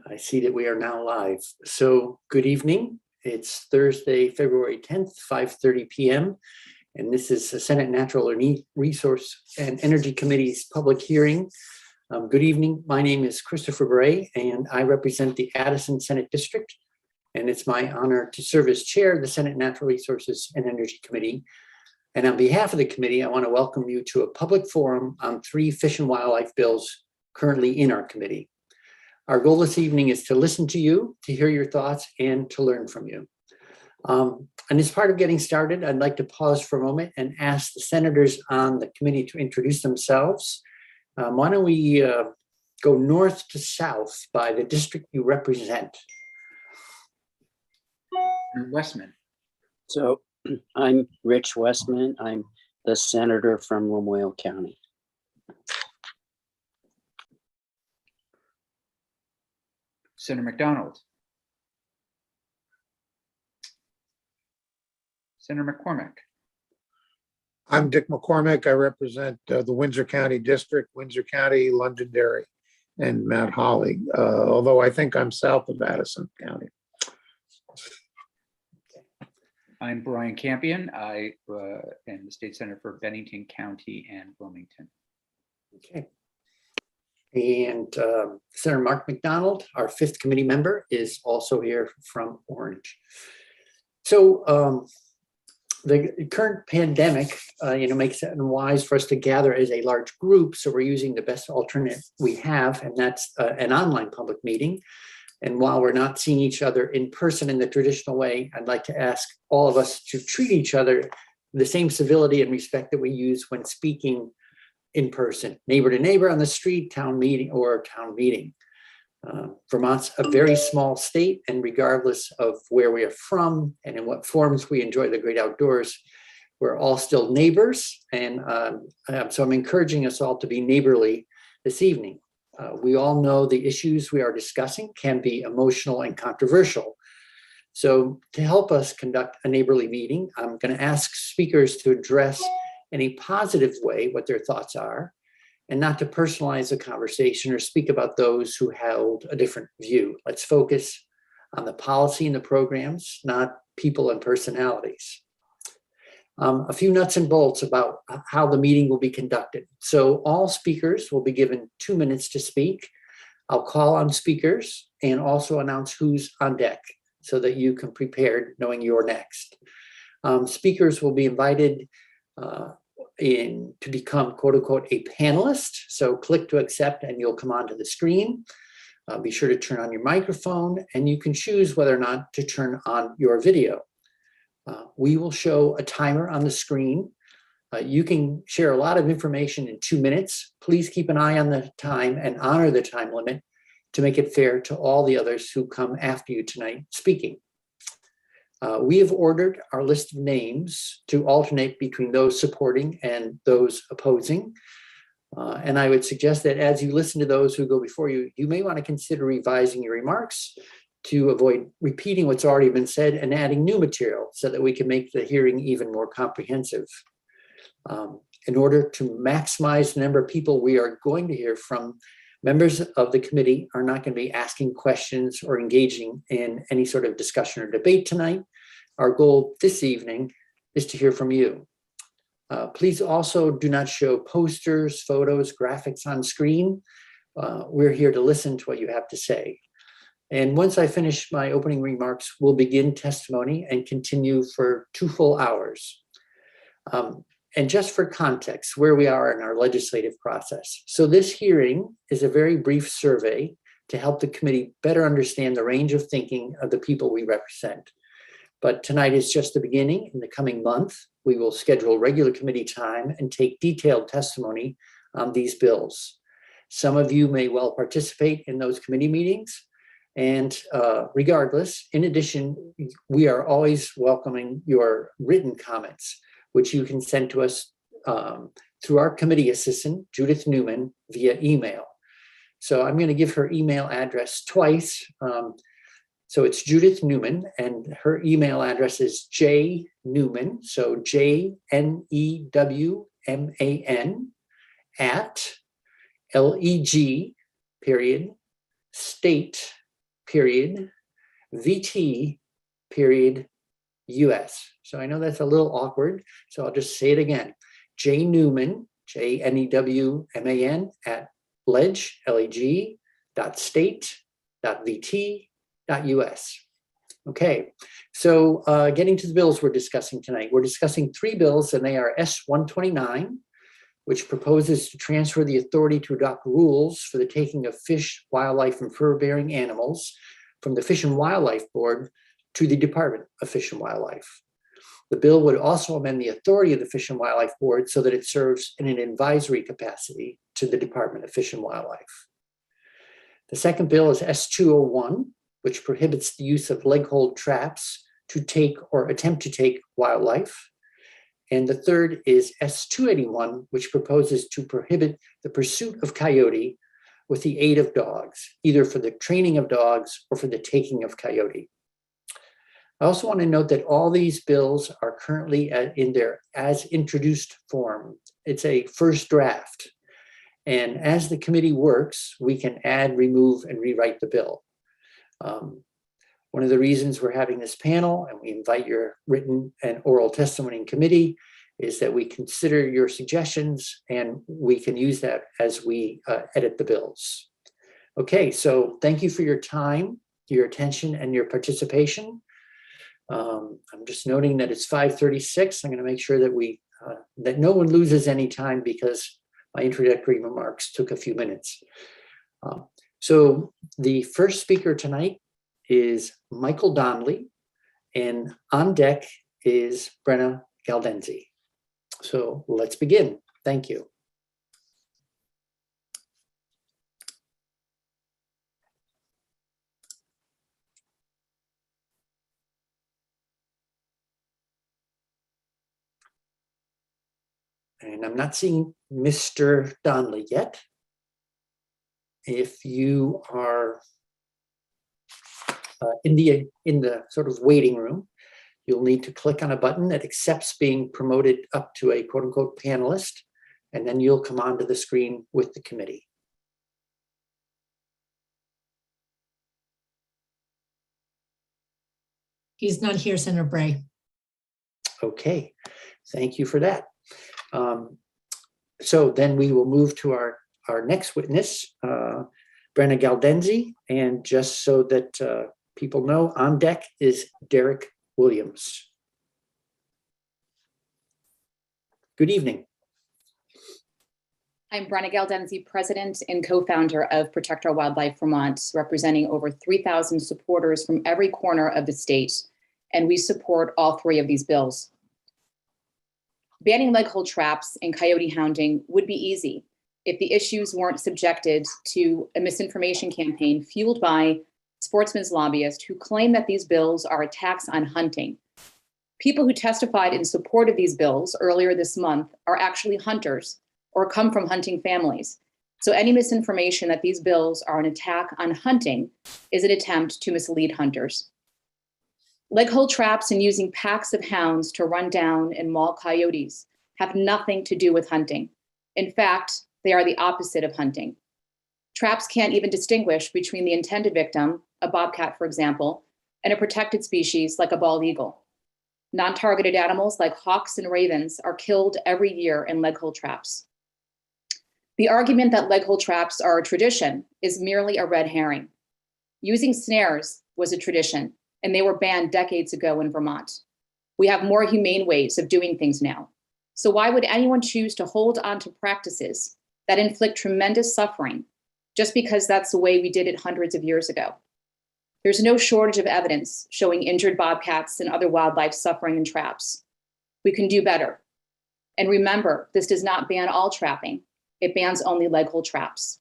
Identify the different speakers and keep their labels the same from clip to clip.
Speaker 1: I see that we are now live. So good evening. It's Thursday, February 10th, 5:30 p.m. And this is the Senate Natural Resource and Energy Committee's public hearing. Good evening. My name is Christopher Bray, and I represent the Addison Senate District. And it's my honor to serve as chair of the Senate Natural Resources and Energy Committee. And on behalf of the committee, I want to welcome you to a public forum on 3 fish and wildlife bills currently in our committee. Our goal this evening is to listen to you, to hear your thoughts, and to learn from you. And as part of getting started, I'd like to pause for a moment and ask the senators on the committee to introduce themselves. Why don't we go north to south by the district you represent?
Speaker 2: Westman.
Speaker 3: So I'm Rich Westman. I'm the senator from Lamoille County.
Speaker 2: Senator McDonald. Senator McCormick.
Speaker 4: I'm Dick McCormick. I represent the Windsor County District, Windsor County, Londonderry, and Mount Holly, although I think I'm south of Addison County.
Speaker 2: I'm Brian Campion. I am the state senator for Bennington County and Wilmington.
Speaker 1: Okay. And Senator Mark McDonald, our 5th committee member, is also here from Orange. So the current pandemic, makes it unwise for us to gather as a large group. So we're using the best alternate we have, and that's an online public meeting. And while we're not seeing each other in person in the traditional way, I'd like to ask all of us to treat each other the same civility and respect that we use when speaking in person, neighbor to neighbor on the street, town meeting. Vermont's a very small state, and regardless of where we are from and in what forms we enjoy the great outdoors, we're all still neighbors. And so I'm encouraging us all to be neighborly this evening. We all know the issues we are discussing can be emotional and controversial. So to help us conduct a neighborly meeting, I'm going to ask speakers to address in a positive way what their thoughts are, and not to personalize the conversation or speak about those who held a different view. Let's focus on the policy and the programs, not people and personalities. A few nuts and bolts about how the meeting will be conducted. So all speakers will be given 2 minutes to speak. I'll call on speakers and also announce who's on deck so that you can prepare knowing you're next. Speakers will be invited to become quote unquote a panelist. So click to accept and you'll come onto the screen. Be sure to turn on your microphone, and you can choose whether or not to turn on your video. We will show a timer on the screen. You can share a lot of information in 2 minutes. Please keep an eye on the time and honor the time limit to make it fair to all the others who come after you tonight speaking. We have ordered our list of names to alternate between those supporting and those opposing. And I would suggest that as you listen to those who go before you, you may want to consider revising your remarks to avoid repeating what's already been said and adding new material so that we can make the hearing even more comprehensive. In order to maximize the number of people we are going to hear from, members of the committee are not going to be asking questions or engaging in any sort of discussion or debate tonight. Our goal this evening is to hear from you. Please also do not show posters, photos, graphics on screen. We're here to listen to what you have to say. And once I finish my opening remarks, we'll begin testimony and continue for 2 full hours. And just for context, where we are in our legislative process. So this hearing is a very brief survey to help the committee better understand the range of thinking of the people we represent. But tonight is just the beginning. In the coming month, we will schedule regular committee time and take detailed testimony on these bills. Some of you may well participate in those committee meetings. And regardless, in addition, we are always welcoming your written comments, which you can send to us through our committee assistant, Judith Newman, via email. So I'm going to give her email address twice. So it's Judith Newman, and her email address is jnewman, so JNEWMAN @ LEG, state, period, VT, period, US. So I know that's a little awkward, so I'll just say it again. J Newman, JNEWMAN at ledge, LEG, .state.vt.us. Okay, so getting to the bills we're discussing tonight. We're discussing 3 bills, and they are S-129, which proposes to transfer the authority to adopt rules for the taking of fish, wildlife, and fur-bearing animals from the Fish and Wildlife Board to the Department of Fish and Wildlife. The bill would also amend the authority of the Fish and Wildlife Board so that it serves in an advisory capacity to the Department of Fish and Wildlife. The second bill is S-201, which prohibits the use of leg-hold traps to take or attempt to take wildlife. And the third is S-281, which proposes to prohibit the pursuit of coyote with the aid of dogs, either for the training of dogs or for the taking of coyote. I also want to note that all these bills are currently in their as introduced form. It's a first draft. And as the committee works, we can add, remove, and rewrite the bill. One of the reasons we're having this panel, and we invite your written and oral testimony in committee, is that we consider your suggestions and we can use that as we edit the bills. Okay, so thank you for your time, your attention, and your participation. I'm just noting that it's 5:36. I'm going to make sure that that no one loses any time because my introductory remarks took a few minutes. So the first speaker tonight is Michael Donnelly, and on deck is Brenna Galdenzi. So let's begin. Thank you. And I'm not seeing Mr. Donnelly yet. If you are in the sort of waiting room, you'll need to click on a button that accepts being promoted up to a quote unquote panelist, and then you'll come onto the screen with the committee.
Speaker 5: He's not here, Senator Bray.
Speaker 1: Okay, thank you for that. So then we will move to our next witness, Brenna Galdenzi, and just so that people know, on deck is Derek Williams. Good evening.
Speaker 6: I'm Brenna Galdenzi, president and co-founder of Protect Our Wildlife Vermont, representing over 3,000 supporters from every corner of the state, and we support all 3 of these bills. Banning leg-hold traps and coyote hounding would be easy if the issues weren't subjected to a misinformation campaign fueled by sportsmen's lobbyists who claim that these bills are attacks on hunting. People who testified in support of these bills earlier this month are actually hunters or come from hunting families. So any misinformation that these bills are an attack on hunting is an attempt to mislead hunters. Leg-hold traps and using packs of hounds to run down and maul coyotes have nothing to do with hunting. In fact, they are the opposite of hunting. Traps can't even distinguish between the intended victim, a bobcat, for example, and a protected species like a bald eagle. Non-targeted animals like hawks and ravens are killed every year in leg-hold traps. The argument that leg-hold traps are a tradition is merely a red herring. Using snares was a tradition, and they were banned decades ago in Vermont. We have more humane ways of doing things now. So why would anyone choose to hold on to practices that inflict tremendous suffering just because that's the way we did it hundreds of years ago? There's no shortage of evidence showing injured bobcats and other wildlife suffering in traps. We can do better. And remember, this does not ban all trapping. It bans only leg-hold traps.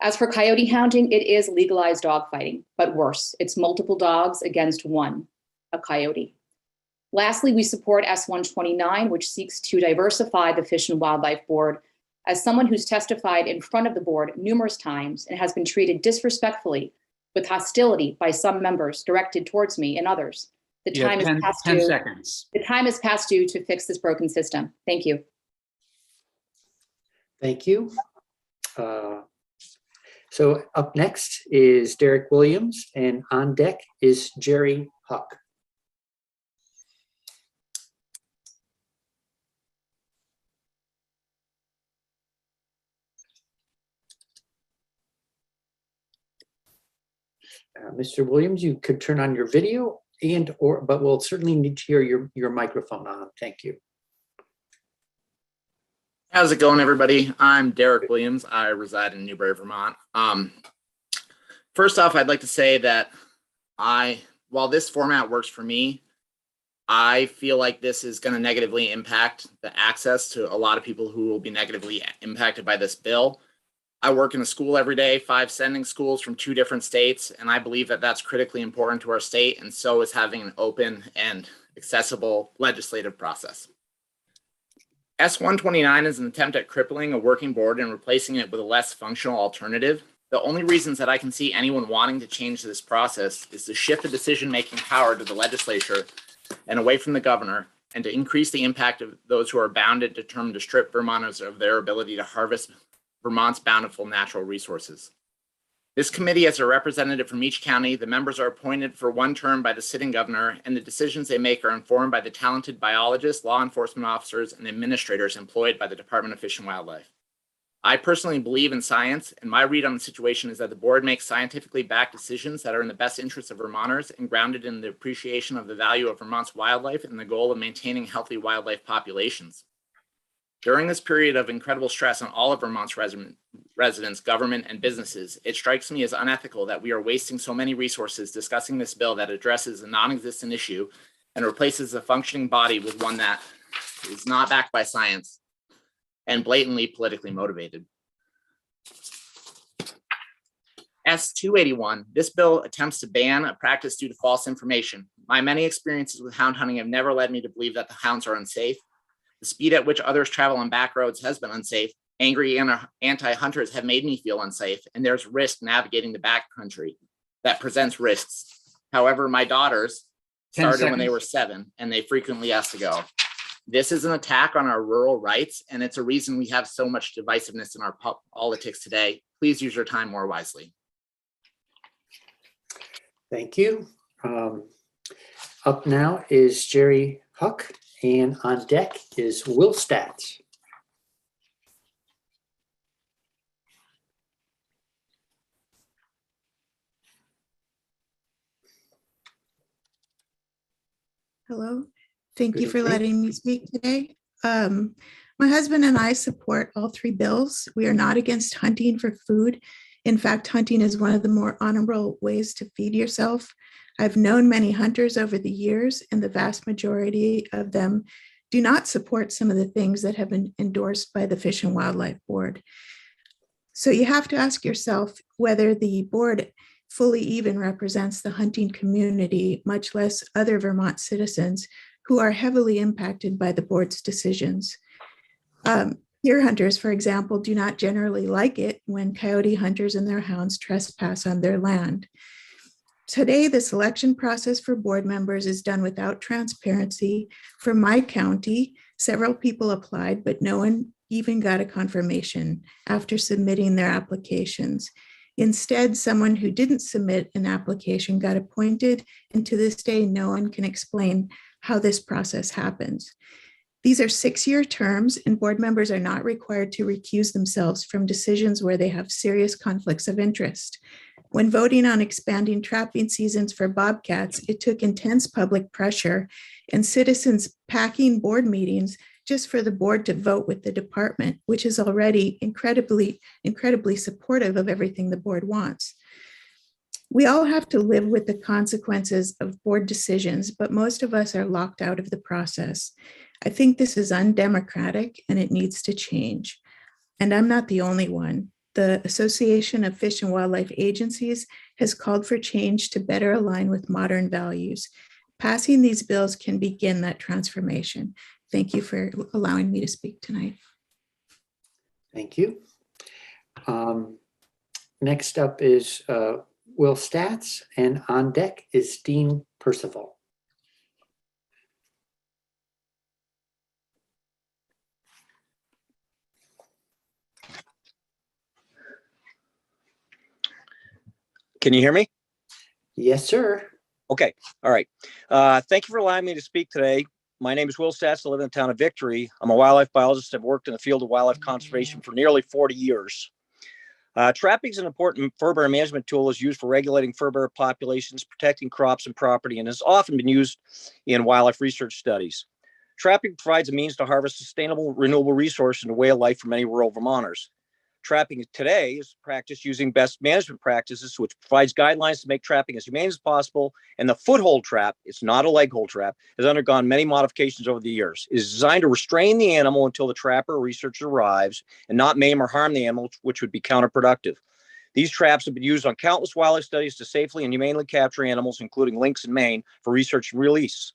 Speaker 6: As for coyote hounding, it is legalized dogfighting, but worse, it's multiple dogs against one, a coyote. Lastly, we support S-129, which seeks to diversify the Fish and Wildlife Board. As someone who's testified in front of the board numerous times and has been treated disrespectfully with hostility by some members directed towards me and others, the time is past due.
Speaker 2: 10 seconds.
Speaker 6: The time is past due to fix this broken system. Thank you.
Speaker 1: Thank you. So up next is Derek Williams, and on deck is Jerry Huck. Mr. Williams, you could turn on your video but we'll certainly need to hear your microphone on. Thank you.
Speaker 7: How's it going, everybody? I'm Derek Williams. I reside in Newbury, Vermont. First off, I'd like to say that while this format works for me, I feel like this is going to negatively impact the access to a lot of people who will be negatively impacted by this bill. I work in a school every day, 5 sending schools from 2 different states, and I believe that that's critically important to our state, and so is having an open and accessible legislative process. S-129 is an attempt at crippling a working board and replacing it with a less functional alternative. The only reasons that I can see anyone wanting to change this process is to shift the decision-making power to the legislature and away from the governor, and to increase the impact of those who are bound and determined to strip Vermonters of their ability to harvest Vermont's bountiful natural resources. This committee has a representative from each county. The members are appointed for 1 term by the sitting governor, and the decisions they make are informed by the talented biologists, law enforcement officers, and administrators employed by the Department of Fish and Wildlife. I personally believe in science, and my read on the situation is that the board makes scientifically backed decisions that are in the best interest of Vermonters and grounded in the appreciation of the value of Vermont's wildlife and the goal of maintaining healthy wildlife populations. During this period of incredible stress on all of Vermont's residents, government, and businesses, it strikes me as unethical that we are wasting so many resources discussing this bill that addresses a non-existent issue and replaces a functioning body with one that is not backed by science and blatantly politically motivated. S-281, this bill attempts to ban a practice due to false information. My many experiences with hound hunting have never led me to believe that the hounds are unsafe. The speed at which others travel on back roads has been unsafe. Angry anti-hunters have made me feel unsafe, and there's risk navigating the backcountry that presents risks. However, my daughters started when they were 7, and they frequently asked to go. This is an attack on our rural rights, and it's a reason we have so much divisiveness in our politics today. Please use your time more wisely.
Speaker 1: Thank you. Up now is Jerry Huck, and on deck is Will Stats.
Speaker 8: Hello, thank you
Speaker 1: Good
Speaker 8: for
Speaker 1: evening.
Speaker 8: letting me speak today. My husband and I support all 3 bills. We are not against hunting for food. In fact, hunting is one of the more honorable ways to feed yourself. I've known many hunters over the years, and the vast majority of them do not support some of the things that have been endorsed by the Fish and Wildlife Board. So you have to ask yourself whether the board fully even represents the hunting community, much less other Vermont citizens who are heavily impacted by the board's decisions. Deer hunters, for example, do not generally like it when coyote hunters and their hounds trespass on their land. Today, the selection process for board members is done without transparency. For my county, several people applied, but no one even got a confirmation after submitting their applications. Instead, someone who didn't submit an application got appointed, and to this day, no one can explain how this process happens. These are 6-year terms, and board members are not required to recuse themselves from decisions where they have serious conflicts of interest. When voting on expanding trapping seasons for bobcats, it took intense public pressure and citizens packing board meetings just for the board to vote with the department, which is already incredibly supportive of everything the board wants. We all have to live with the consequences of board decisions, but most of us are locked out of the process. I think this is undemocratic and it needs to change. And I'm not the only one. The Association of Fish and Wildlife Agencies has called for change to better align with modern values. Passing these bills can begin that transformation. Thank you for allowing me to speak tonight.
Speaker 1: Thank you. Next up is Will Stats, and on deck is Dean Percival.
Speaker 9: Can you hear me?
Speaker 1: Yes, sir.
Speaker 9: Okay. All right. Thank you for allowing me to speak today. My name is Will Satz. I live in the town of Victory. I'm a wildlife biologist. I've worked in the field of wildlife conservation for nearly 40 years. Trapping is an important fur bearer management tool is used for regulating fur bearer populations, protecting crops and property, and has often been used in wildlife research studies. Trapping provides a means to harvest sustainable, renewable resource and a way of life for many rural Vermonters. Trapping today is practiced using best management practices, which provides guidelines to make trapping as humane as possible. And the foothold trap, it's not a leg hold trap, has undergone many modifications over the years. It is designed to restrain the animal until the trapper or researcher arrives and not maim or harm the animal, which would be counterproductive. These traps have been used on countless wildlife studies to safely and humanely capture animals, including lynx in Maine, for research and release.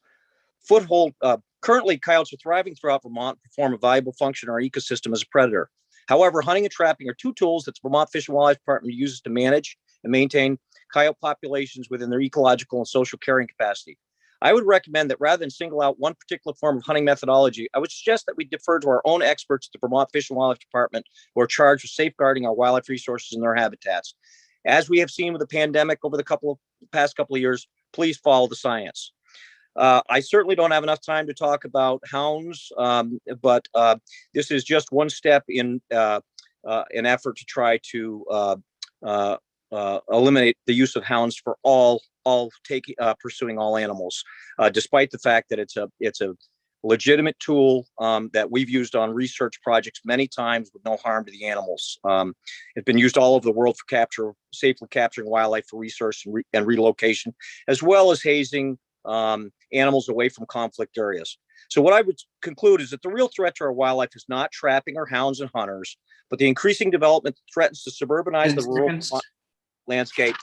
Speaker 9: Currently, coyotes are thriving throughout Vermont, perform a valuable function in our ecosystem as a predator. However, hunting and trapping are two tools that the Vermont Fish and Wildlife Department uses to manage and maintain coyote populations within their ecological and social carrying capacity. I would recommend that rather than single out one particular form of hunting methodology, I would suggest that we defer to our own experts at the Vermont Fish and Wildlife Department who are charged with safeguarding our wildlife resources and their habitats. As we have seen with the pandemic over the past couple of years, please follow the science. I certainly don't have enough time to talk about hounds, but this is just one step in an effort to try to eliminate the use of hounds for pursuing all animals, despite the fact that it's a legitimate tool that we've used on research projects many times with no harm to the animals. It's been used all over the world for safely capturing wildlife for research and relocation, as well as hazing animals away from conflict areas. So what I would conclude is that the real threat to our wildlife is not trapping our hounds and hunters, but the increasing development that threatens to suburbanize the rural landscape.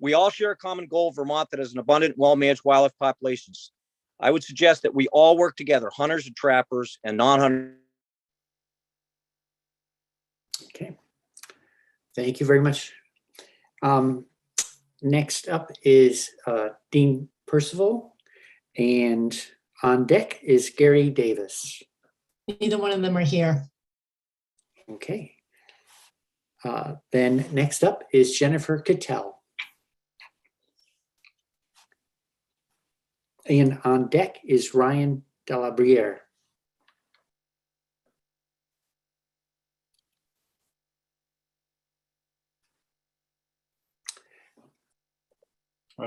Speaker 9: We all share a common goal of Vermont that is an abundant, well-managed wildlife populations. I would suggest that we all work together, hunters and trappers and non-hunters.
Speaker 1: Okay. Thank you very much. Next up is Dean Percival, and on deck is Gary Davis.
Speaker 5: Neither one of them are here.
Speaker 1: Okay. Then next up is Jennifer Cattell. And on deck is Ryan Delabriere.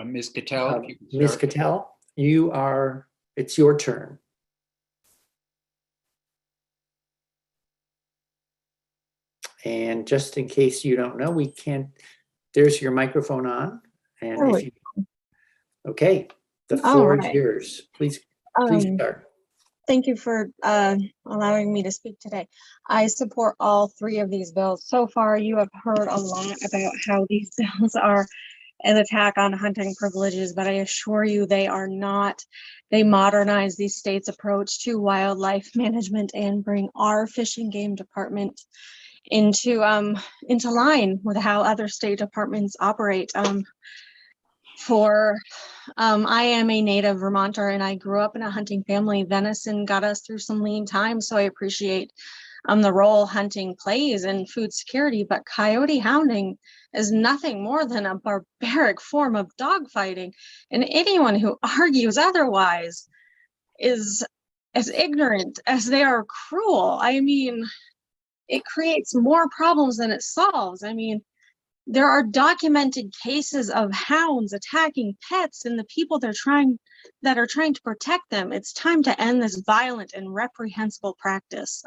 Speaker 2: Ms. Cattell.
Speaker 1: Ms. Cattell, it's your turn. And just in case you don't know, there's your microphone on. And if you, okay, the floor is yours. Please start.
Speaker 10: Thank you for allowing me to speak today. I support all three of these bills. So far, you have heard a lot about how these bills are an attack on hunting privileges, but I assure you they are not. They modernize the state's approach to wildlife management and bring our fish and game department into line with how other state departments operate. I am a native Vermonter and I grew up in a hunting family. Venison got us through some lean times, so I appreciate the role hunting plays in food security, but coyote hounding is nothing more than a barbaric form of dogfighting, and anyone who argues otherwise is as ignorant as they are cruel. I mean, it creates more problems than it solves. I mean, there are documented cases of hounds attacking pets and the people that are trying to protect them. It's time to end this violent and reprehensible practice.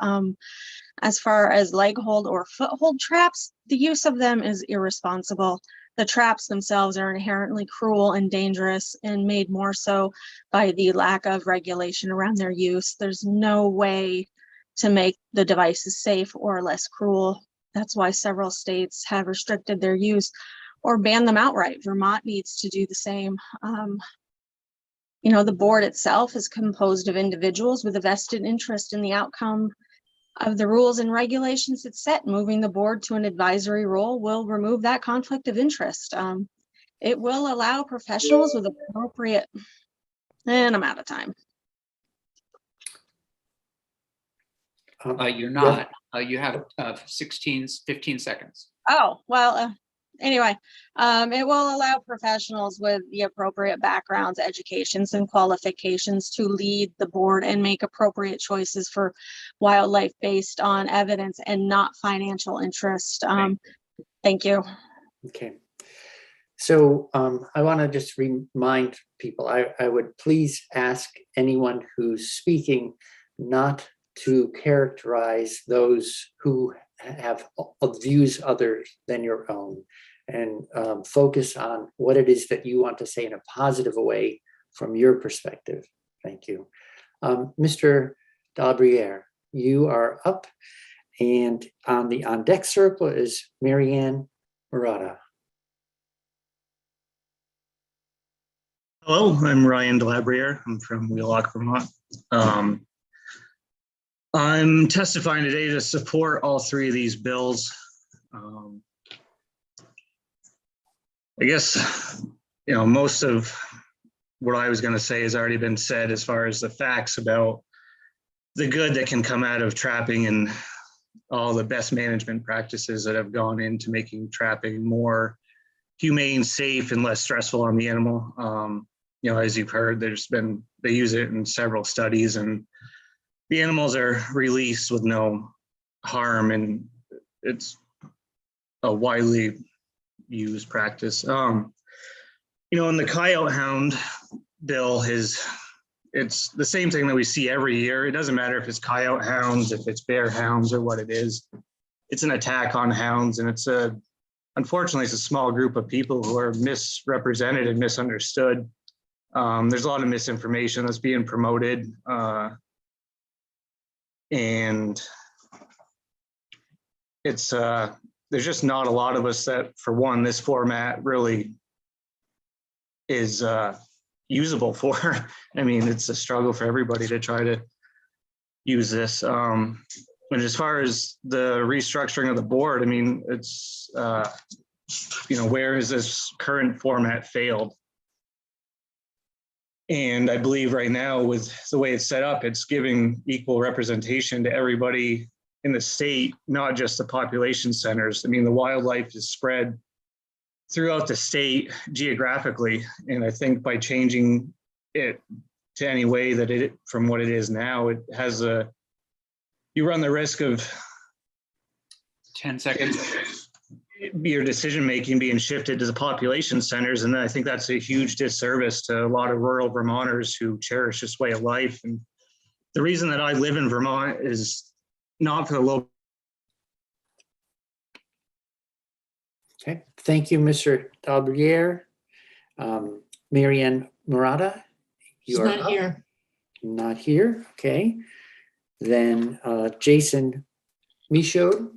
Speaker 10: As far as leg hold or foothold traps, the use of them is irresponsible. The traps themselves are inherently cruel and dangerous and made more so by the lack of regulation around their use. There's no way to make the devices safe or less cruel. That's why several states have restricted their use or banned them outright. Vermont needs to do the same. The board itself is composed of individuals with a vested interest in the outcome of the rules and regulations it's set. Moving the board to an advisory role will remove that conflict of interest. It will allow professionals with appropriate, and I'm out of time.
Speaker 2: You're not. You have 15 seconds.
Speaker 10: Oh, well, Anyway, it will allow professionals with the appropriate backgrounds, educations, and qualifications to lead the board and make appropriate choices for wildlife based on evidence and not financial interest. Thank you.
Speaker 1: Okay. So I want to just remind people, I would please ask anyone who's speaking not to characterize those who have views other than your own, and focus on what it is that you want to say in a positive way from your perspective. Thank you. Mr. Dalbriere, you are up, and on the on deck circle is Marianne Murata.
Speaker 11: Hello, I'm Ryan Delabriere. I'm from Wheelock, Vermont. I'm testifying today to support all three of these bills. I guess, most of what I was going to say has already been said as far as the facts about the good that can come out of trapping and all the best management practices that have gone into making trapping more humane, safe, and less stressful on the animal. As you've heard, they use it in several studies, and the animals are released with no harm, and it's a widely used practice. In the Coyote Hound bill it's the same thing that we see every year. It doesn't matter if it's coyote hounds, if it's bear hounds, or what it is. It's an attack on hounds, and unfortunately, it's a small group of people who are misrepresented and misunderstood. There's a lot of misinformation that's being promoted, and there's just not a lot of us that, for one, this format really is usable for. I mean, it's a struggle for everybody to try to use this. And as far as the restructuring of the board, I mean, it's, where has this current format failed? And I believe right now, with the way it's set up, it's giving equal representation to everybody in the state, not just the population centers. I mean, the wildlife is spread throughout the state geographically. And I think by changing it to any way that from what it is now, you run the risk of
Speaker 2: 10 seconds.
Speaker 11: Your decision-making being shifted to the population centers. And I think that's a huge disservice to a lot of rural Vermonters who cherish this way of life. And the reason that I live in Vermont is not for the local.
Speaker 1: Okay, thank you, Mr. Dalbriere. Marianne Murata,
Speaker 5: She's
Speaker 1: you are
Speaker 5: not
Speaker 1: up.
Speaker 5: here.
Speaker 1: Not here, okay. Then Jason Michaud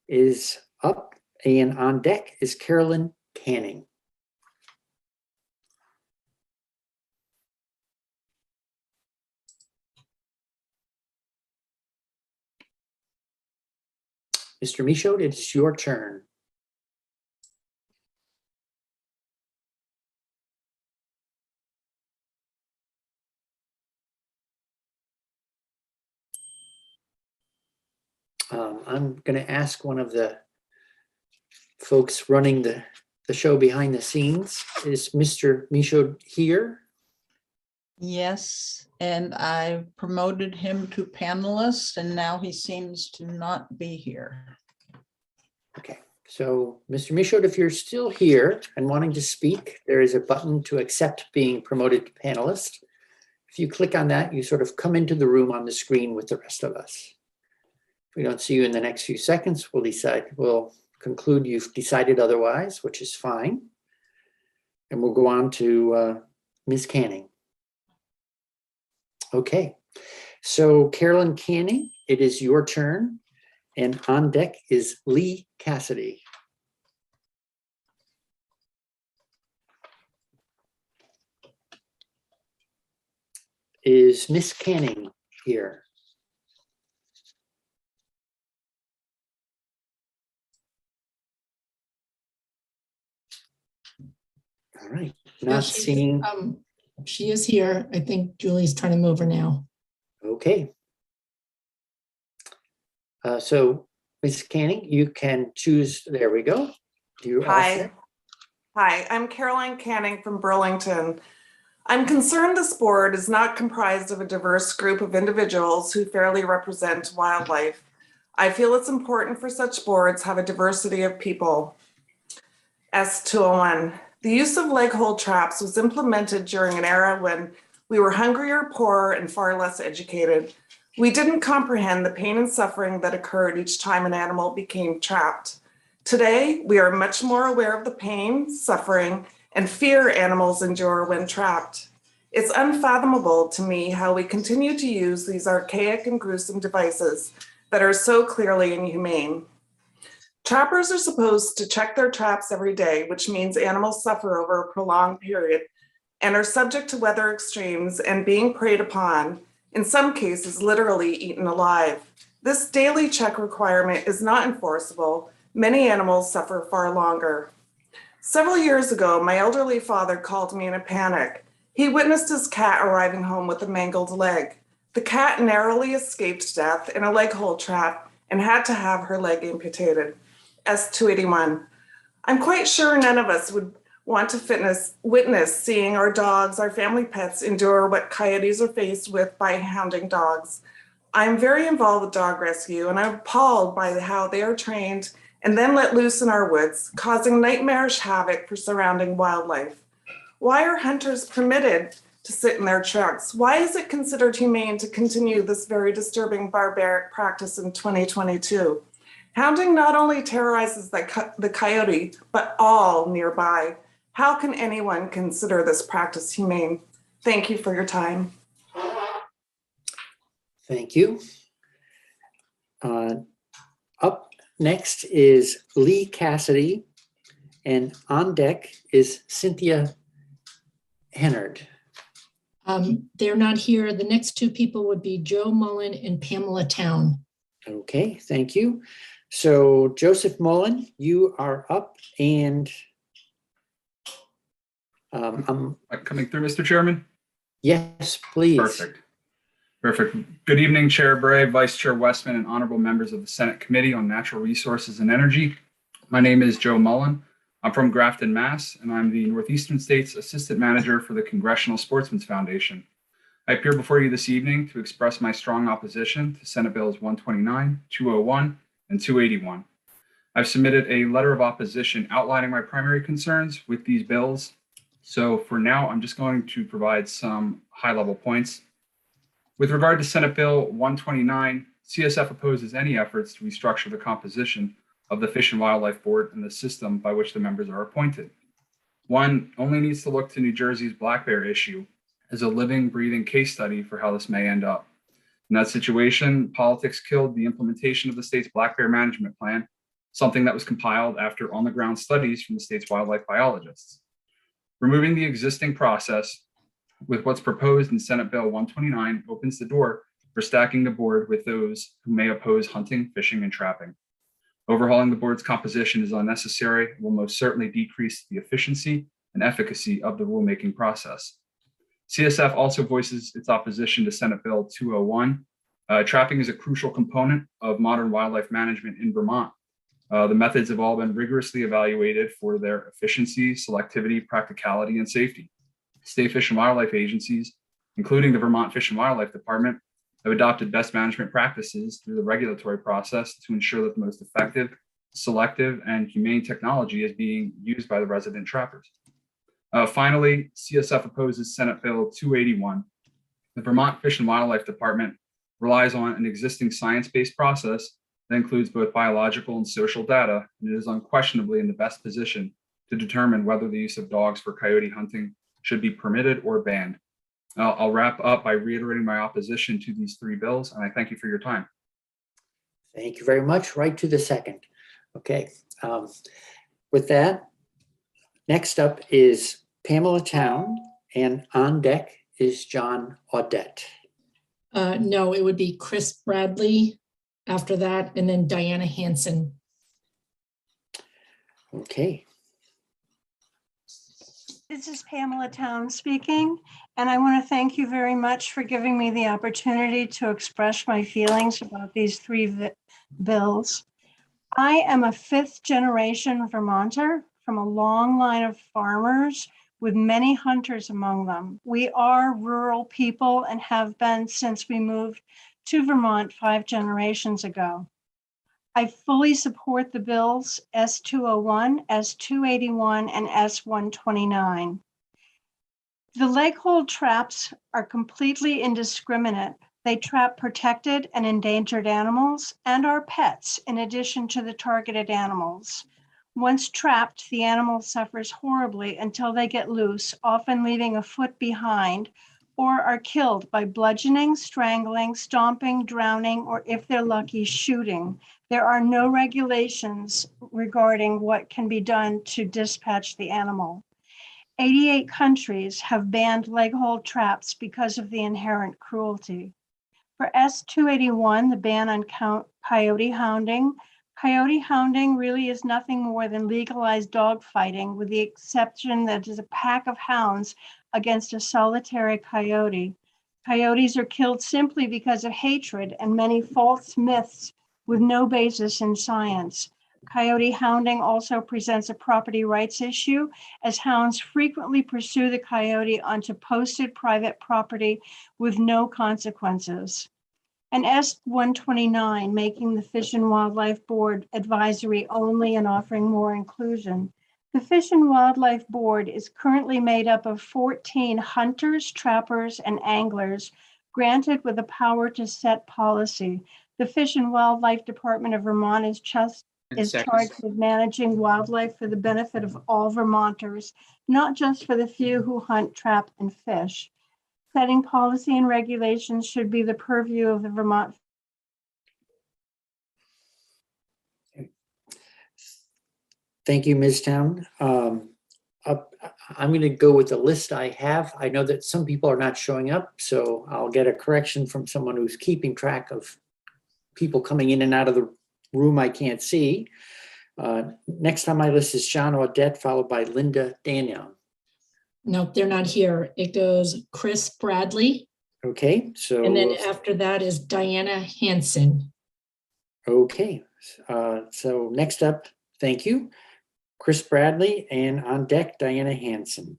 Speaker 1: is up, and on deck is Carolyn Canning. Mr. Michaud, it's your turn. I'm going to ask one of the folks running the show behind the scenes. Is Mr. Michaud here?
Speaker 12: Yes, and I promoted him to panelist, and now he seems to not be here.
Speaker 1: Okay, so Mr. Michaud, if you're still here and wanting to speak, there is a button to accept being promoted to panelist. If you click on that, you sort of come into the room on the screen with the rest of us. If we don't see you in the next few seconds, we'll conclude you've decided otherwise, which is fine. And we'll go on to Ms. Canning. Okay, so Carolyn Canning, it is your turn. And on deck is Lee Cassidy. Is Miss Canning here? All right, not seeing.
Speaker 5: She is here. I think Julie's trying to move her now.
Speaker 1: Okay. So Ms. Canning, you can choose, there we go. You
Speaker 13: Hi.
Speaker 1: also?
Speaker 13: Hi, I'm Caroline Canning from Burlington. I'm concerned this board is not comprised of a diverse group of individuals who fairly represent wildlife. I feel it's important for such boards have a diversity of people. S201. The use of leg hold traps was implemented during an era when we were hungrier, poorer, and far less educated. We didn't comprehend the pain and suffering that occurred each time an animal became trapped. Today, we are much more aware of the pain, suffering, and fear animals endure when trapped. It's unfathomable to me how we continue to use these archaic and gruesome devices that are so clearly inhumane. Trappers are supposed to check their traps every day, which means animals suffer over a prolonged period and are subject to weather extremes and being preyed upon, in some cases literally eaten alive. This daily check requirement is not enforceable. Many animals suffer far longer. Several years ago, my elderly father called me in a panic. He witnessed his cat arriving home with a mangled leg. The cat narrowly escaped death in a leg hold trap and had to have her leg amputated. S281. I'm quite sure none of us would want to witness seeing our dogs, our family pets, endure what coyotes are faced with by hounding dogs. I'm very involved with dog rescue, and I'm appalled by how they are trained and then let loose in our woods, causing nightmarish havoc for surrounding wildlife. Why are hunters permitted to sit in their trucks? Why is it considered humane to continue this very disturbing barbaric practice in 2022? Hounding not only terrorizes the coyote, but all nearby. How can anyone consider this practice humane? Thank you for your time.
Speaker 1: Thank you. Up next is Lee Cassidy, and on deck is Cynthia Hennard.
Speaker 5: They're not here. The next two people would be Joe Mullen and Pamela Town.
Speaker 1: Okay, thank you. So Joseph Mullen, you are up, and
Speaker 14: coming through, Mr. Chairman?
Speaker 1: Yes, please.
Speaker 14: Perfect. Good evening, Chair Bray, Vice Chair Westman, and honorable members of the Senate Committee on Natural Resources and Energy. My name is Joe Mullen. I'm from Grafton, Mass., and I'm the Northeastern States Assistant Manager for the Congressional Sportsmen's Foundation. I appear before you this evening to express my strong opposition to Senate Bills 129, 201, and 281. I've submitted a letter of opposition outlining my primary concerns with these bills. So for now, I'm just going to provide some high-level points. With regard to Senate Bill 129, CSF opposes any efforts to restructure the composition of the Fish and Wildlife Board and the system by which the members are appointed. One only needs to look to New Jersey's black bear issue as a living, breathing case study for how this may end up. In that situation, politics killed the implementation of the state's black bear management plan, something that was compiled after on-the-ground studies from the state's wildlife biologists. Removing the existing process with what's proposed in Senate Bill 129 opens the door for stacking the board with those who may oppose hunting, fishing, and trapping. Overhauling the board's composition is unnecessary and will most certainly decrease the efficiency and efficacy of the rulemaking process. CSF also voices its opposition to Senate Bill 201. Trapping is a crucial component of modern wildlife management in Vermont. The methods have all been rigorously evaluated for their efficiency, selectivity, practicality, and safety. State Fish and Wildlife agencies, including the Vermont Fish and Wildlife Department, have adopted best management practices through the regulatory process to ensure that the most effective, selective, and humane technology is being used by the resident trappers. Finally, CSF opposes Senate Bill 281. The Vermont Fish and Wildlife Department relies on an existing science-based process that includes both biological and social data, and it is unquestionably in the best position to determine whether the use of dogs for coyote hunting should be permitted or banned. I'll wrap up by reiterating my opposition to these three bills, and I thank you for your time.
Speaker 1: Thank you very much. Right to the second. Okay. With that, next up is Pamela Town, and on deck is John Audette.
Speaker 5: No, it would be Chris Bradley after that, and then Diana Hansen.
Speaker 1: Okay.
Speaker 15: This is Pamela Town speaking, and I want to thank you very much for giving me the opportunity to express my feelings about these three bills. I am a fifth generation Vermonter from a long line of farmers with many hunters among them. We are rural people and have been since we moved to Vermont 5 generations ago. I fully support the bills S201, S281, and S129. The leg hold traps are completely indiscriminate. They trap protected and endangered animals and our pets, in addition to the targeted animals. Once trapped, the animal suffers horribly until they get loose, often leaving a foot behind, or are killed by bludgeoning, strangling, stomping, drowning, or if they're lucky, shooting. There are no regulations regarding what can be done to dispatch the animal. 88 countries have banned leg hold traps because of the inherent cruelty. For S281, the ban on coyote hounding, coyote hounding really is nothing more than legalized dog fighting, with the exception that it is a pack of hounds against a solitary coyote. Coyotes are killed simply because of hatred and many false myths with no basis in science. Coyote hounding also presents a property rights issue, as hounds frequently pursue the coyote onto posted private property with no consequences. And S129, making the Fish and Wildlife Board advisory only and offering more inclusion. The Fish and Wildlife Board is currently made up of 14 hunters, trappers, and anglers, granted with the power to set policy. The Fish and Wildlife Department of Vermont is charged with managing wildlife for the benefit of all Vermonters, not just for the few who hunt, trap, and fish. Setting policy and regulations should be the purview of the Vermont.
Speaker 1: Thank you, Ms. Town. I'm going to go with the list I have. I know that some people are not showing up, so I'll get a correction from someone who's keeping track of people coming in and out of the room I can't see. Next on my list is John Audette, followed by Linda Daniel.
Speaker 5: No, they're not here. It goes Chris Bradley.
Speaker 1: Okay, so.
Speaker 5: And then after that is Diana Hansen.
Speaker 1: Okay, so next up, thank you, Chris Bradley, and on deck, Diana Hansen.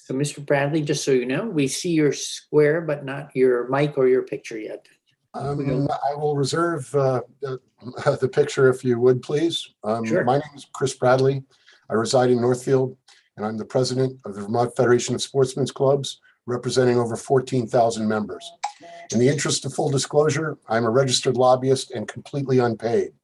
Speaker 1: So Mr. Bradley, just so you know, we see your square, but not your mic or your picture yet.
Speaker 16: I will reserve the picture if you would, please.
Speaker 1: Sure.
Speaker 16: My name is Chris Bradley. I reside in Northfield, and I'm the president of the Vermont Federation of Sportsmen's Clubs, representing over 14,000 members. In the interest of full disclosure, I'm a registered lobbyist and completely unpaid.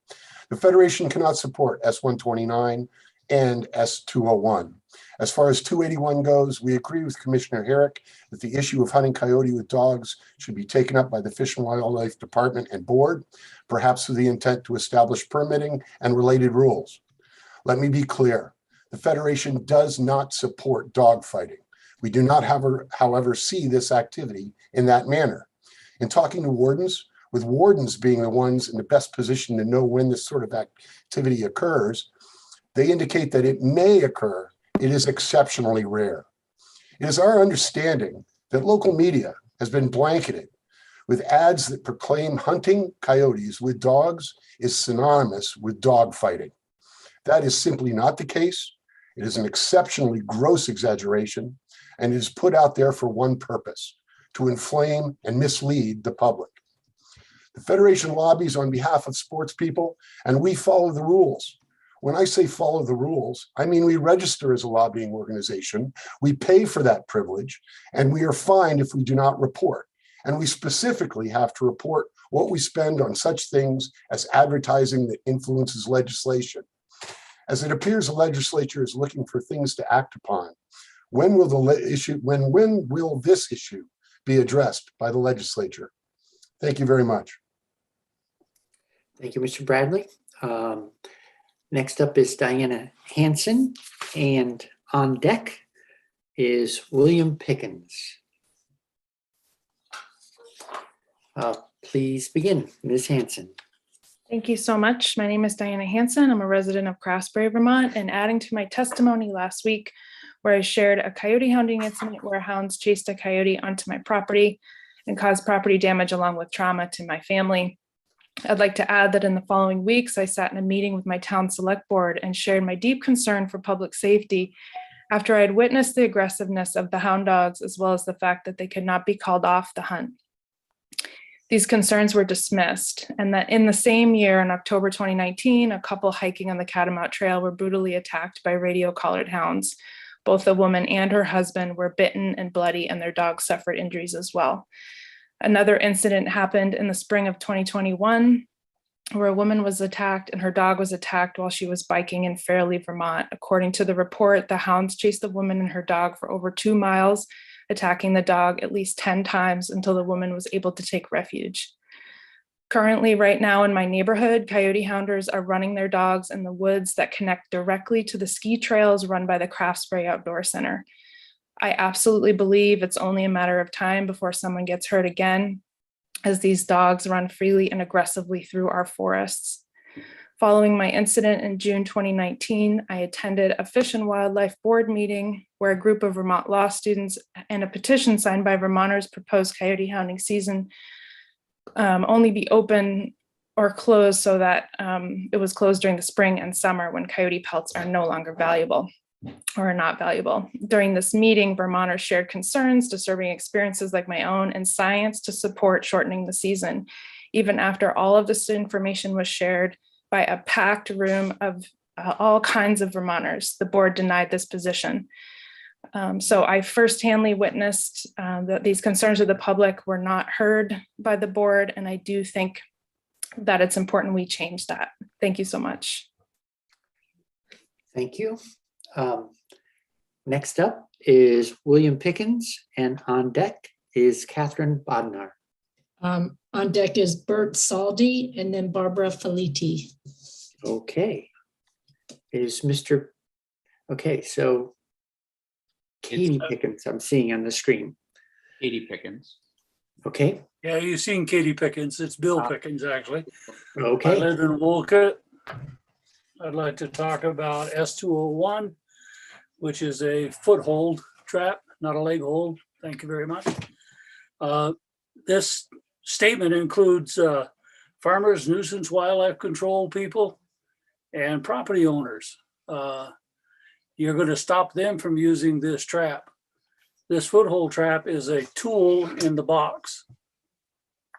Speaker 16: The Federation cannot support S129 and S201. As far as 281 goes, we agree with Commissioner Herrick that the issue of hunting coyote with dogs should be taken up by the Fish and Wildlife Department and Board, perhaps with the intent to establish permitting and related rules. Let me be clear, the Federation does not support dog fighting. We do not, however, see this activity in that manner. In talking to wardens, with wardens being the ones in the best position to know when this sort of activity occurs, they indicate that it may occur. It is exceptionally rare. It is our understanding that local media has been blanketed with ads that proclaim hunting coyotes with dogs is synonymous with dog fighting. That is simply not the case. It is an exceptionally gross exaggeration, and it is put out there for one purpose: to inflame and mislead the public. The Federation lobbies on behalf of sports people, and we follow the rules. When I say follow the rules, I mean we register as a lobbying organization, we pay for that privilege, and we are fined if we do not report. And we specifically have to report what we spend on such things as advertising that influences legislation. As it appears the legislature is looking for things to act upon, when will this issue be addressed by the legislature? Thank you very much.
Speaker 1: Thank you, Mr. Bradley. Next up is Diana Hansen, and on deck is William Pickens. Please begin, Ms. Hansen.
Speaker 17: Thank you so much. My name is Diana Hansen. I'm a resident of Craftsbury, Vermont, and adding to my testimony last week, where I shared a coyote hounding incident where hounds chased a coyote onto my property and caused property damage along with trauma to my family. I'd like to add that in the following weeks, I sat in a meeting with my town select board and shared my deep concern for public safety after I had witnessed the aggressiveness of the hound dogs, as well as the fact that they could not be called off the hunt. These concerns were dismissed, and that in the same year, in October 2019, a couple hiking on the Catamount Trail were brutally attacked by radio-collared hounds. Both the woman and her husband were bitten and bloody, and their dogs suffered injuries as well. Another incident happened in the spring of 2021, where a woman was attacked and her dog was attacked while she was biking in Fairleigh, Vermont. According to the report, the hounds chased the woman and her dog for over 2 miles, attacking the dog at least 10 times until the woman was able to take refuge. Currently, right now in my neighborhood, coyote hounders are running their dogs in the woods that connect directly to the ski trails run by the Craftsbury Outdoor Center. I absolutely believe it's only a matter of time before someone gets hurt again, as these dogs run freely and aggressively through our forests. Following my incident in June 2019, I attended a Fish and Wildlife Board meeting where a group of Vermont law students and a petition signed by Vermonters proposed coyote hounding season only be open or closed so that it was closed during the spring and summer when coyote pelts are no longer valuable or are not valuable. During this meeting, Vermonters shared concerns, disturbing experiences like my own, and science to support shortening the season. Even after all of this information was shared by a packed room of all kinds of Vermonters, the board denied this position. So I firsthand witnessed that these concerns of the public were not heard by the board, and I do think that it's important we change that. Thank you so much.
Speaker 1: Thank you. Next up is William Pickens, and on deck is Catherine Bodnar.
Speaker 5: On deck is Bert Saldi and then Barbara Filiti.
Speaker 1: Okay. Is Mr. Okay, so Katie Pickens, I'm seeing on the screen.
Speaker 2: Katie Pickens.
Speaker 1: Okay.
Speaker 18: Yeah, you've seen Katie Pickens. It's Bill Pickens, actually.
Speaker 1: Okay.
Speaker 18: I live in Wolcott. I'd like to talk about S201, which is a foothold trap, not a leg hold. Thank you very much. This statement includes farmers, nuisance wildlife control people, and property owners. You're going to stop them from using this trap. This foothold trap is a tool in the box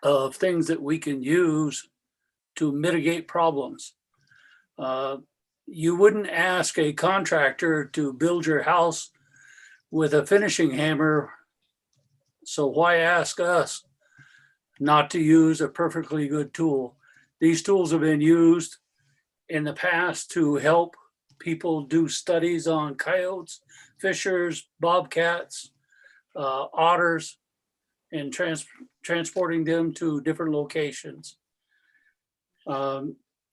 Speaker 18: of things that we can use to mitigate problems. You wouldn't ask a contractor to build your house with a finishing hammer, so why ask us not to use a perfectly good tool? These tools have been used in the past to help people do studies on coyotes, fishers, bobcats, otters, and transporting them to different locations.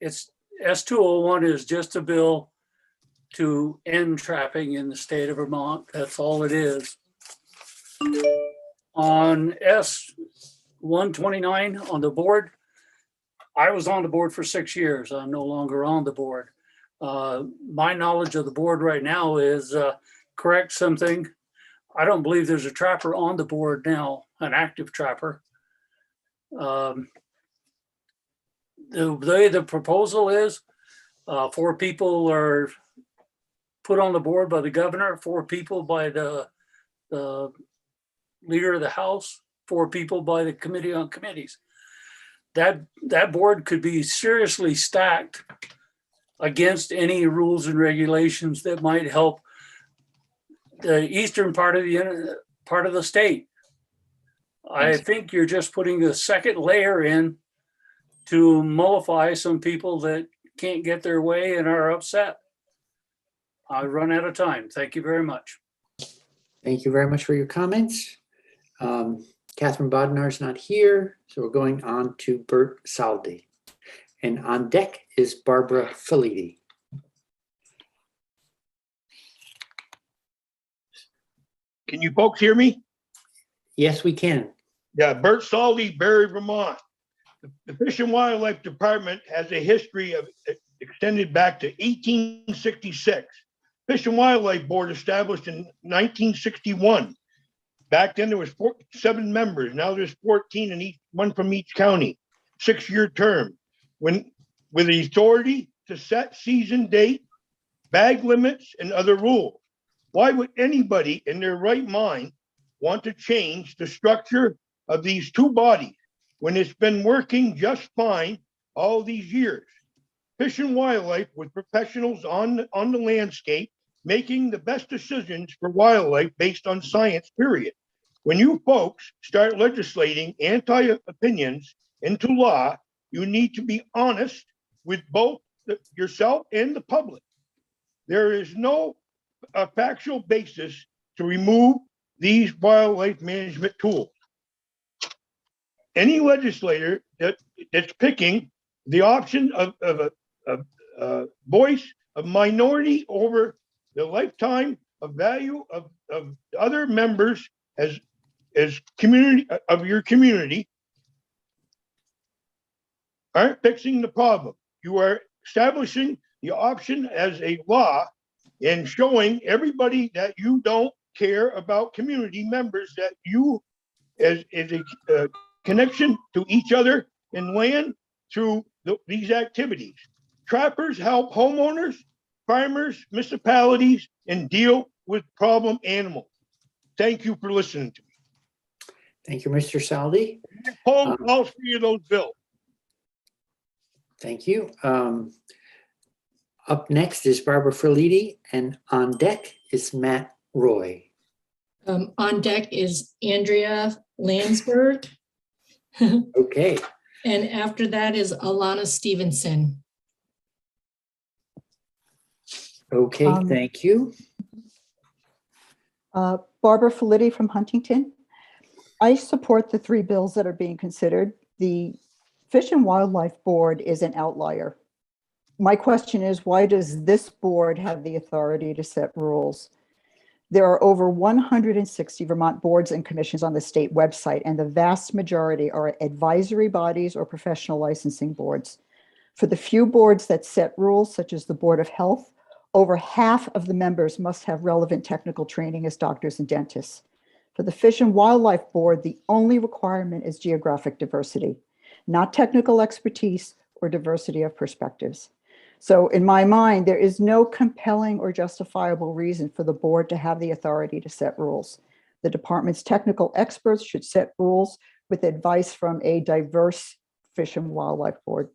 Speaker 18: It's S201 is just a bill to end trapping in the state of Vermont. That's all it is. On S129 on the board, I was on the board for 6 years. I'm no longer on the board. My knowledge of the board right now is correct something. I don't believe there's a trapper on the board now, an active trapper. The way the proposal is, 4 people are put on the board by the governor, 4 people by the leader of the House, 4 people by the Committee on Committees. That board could be seriously stacked against any rules and regulations that might help the eastern part of the state. I think you're just putting a second layer in to mollify some people that can't get their way and are upset. I've run out of time. Thank you very much.
Speaker 1: Thank you very much for your comments. Catherine Bodnar is not here, so we're going on to Bert Saldi. And on deck is Barbara Filiti.
Speaker 19: Can you folks hear me?
Speaker 1: Yes, we can.
Speaker 19: Yeah, Bert Saldi, Barry, Vermont. The Fish and Wildlife Department has a history of extended back to 1866. Fish and Wildlife Board established in 1961. Back then there was 7 members. Now there's 14 and one from each county. 6-year term. With the authority to set season date, bag limits, and other rules. Why would anybody in their right mind want to change the structure of these 2 bodies when it's been working just fine all these years? Fish and Wildlife with professionals on the landscape, making the best decisions for wildlife based on science, period. When you folks start legislating anti-opinions into law, you need to be honest with both yourself and the public. There is no factual basis to remove these wildlife management tools. Any legislator that's picking the option of a voice of minority over the lifetime of value of other members as community of your community aren't fixing the problem. You are establishing the option as a law and showing everybody that you don't care about community members, that you as a connection to each other in land through these activities. Trappers help homeowners, farmers, municipalities, and deal with problem animals. Thank you for listening to me.
Speaker 1: Thank you, Mr. Saldi.
Speaker 19: Hold all 3 of those bills.
Speaker 1: Thank you. Up next is Barbara Ferliti, and on deck is Matt Roy.
Speaker 5: On deck is Andrea Lansberg.
Speaker 1: Okay.
Speaker 5: And after that is Alana Stevenson.
Speaker 1: Okay, thank you.
Speaker 20: Barbara Ferliti from Huntington. I support the 3 bills that are being considered. The Fish and Wildlife Board is an outlier. My question is, why does this board have the authority to set rules? There are over 160 Vermont boards and commissions on the state website, and the vast majority are advisory bodies or professional licensing boards. For the few boards that set rules, such as the Board of Health, over half of the members must have relevant technical training as doctors and dentists. For the Fish and Wildlife Board, the only requirement is geographic diversity, not technical expertise or diversity of perspectives. So in my mind, there is no compelling or justifiable reason for the board to have the authority to set rules. The department's technical experts should set rules with advice from a diverse Fish and Wildlife Board.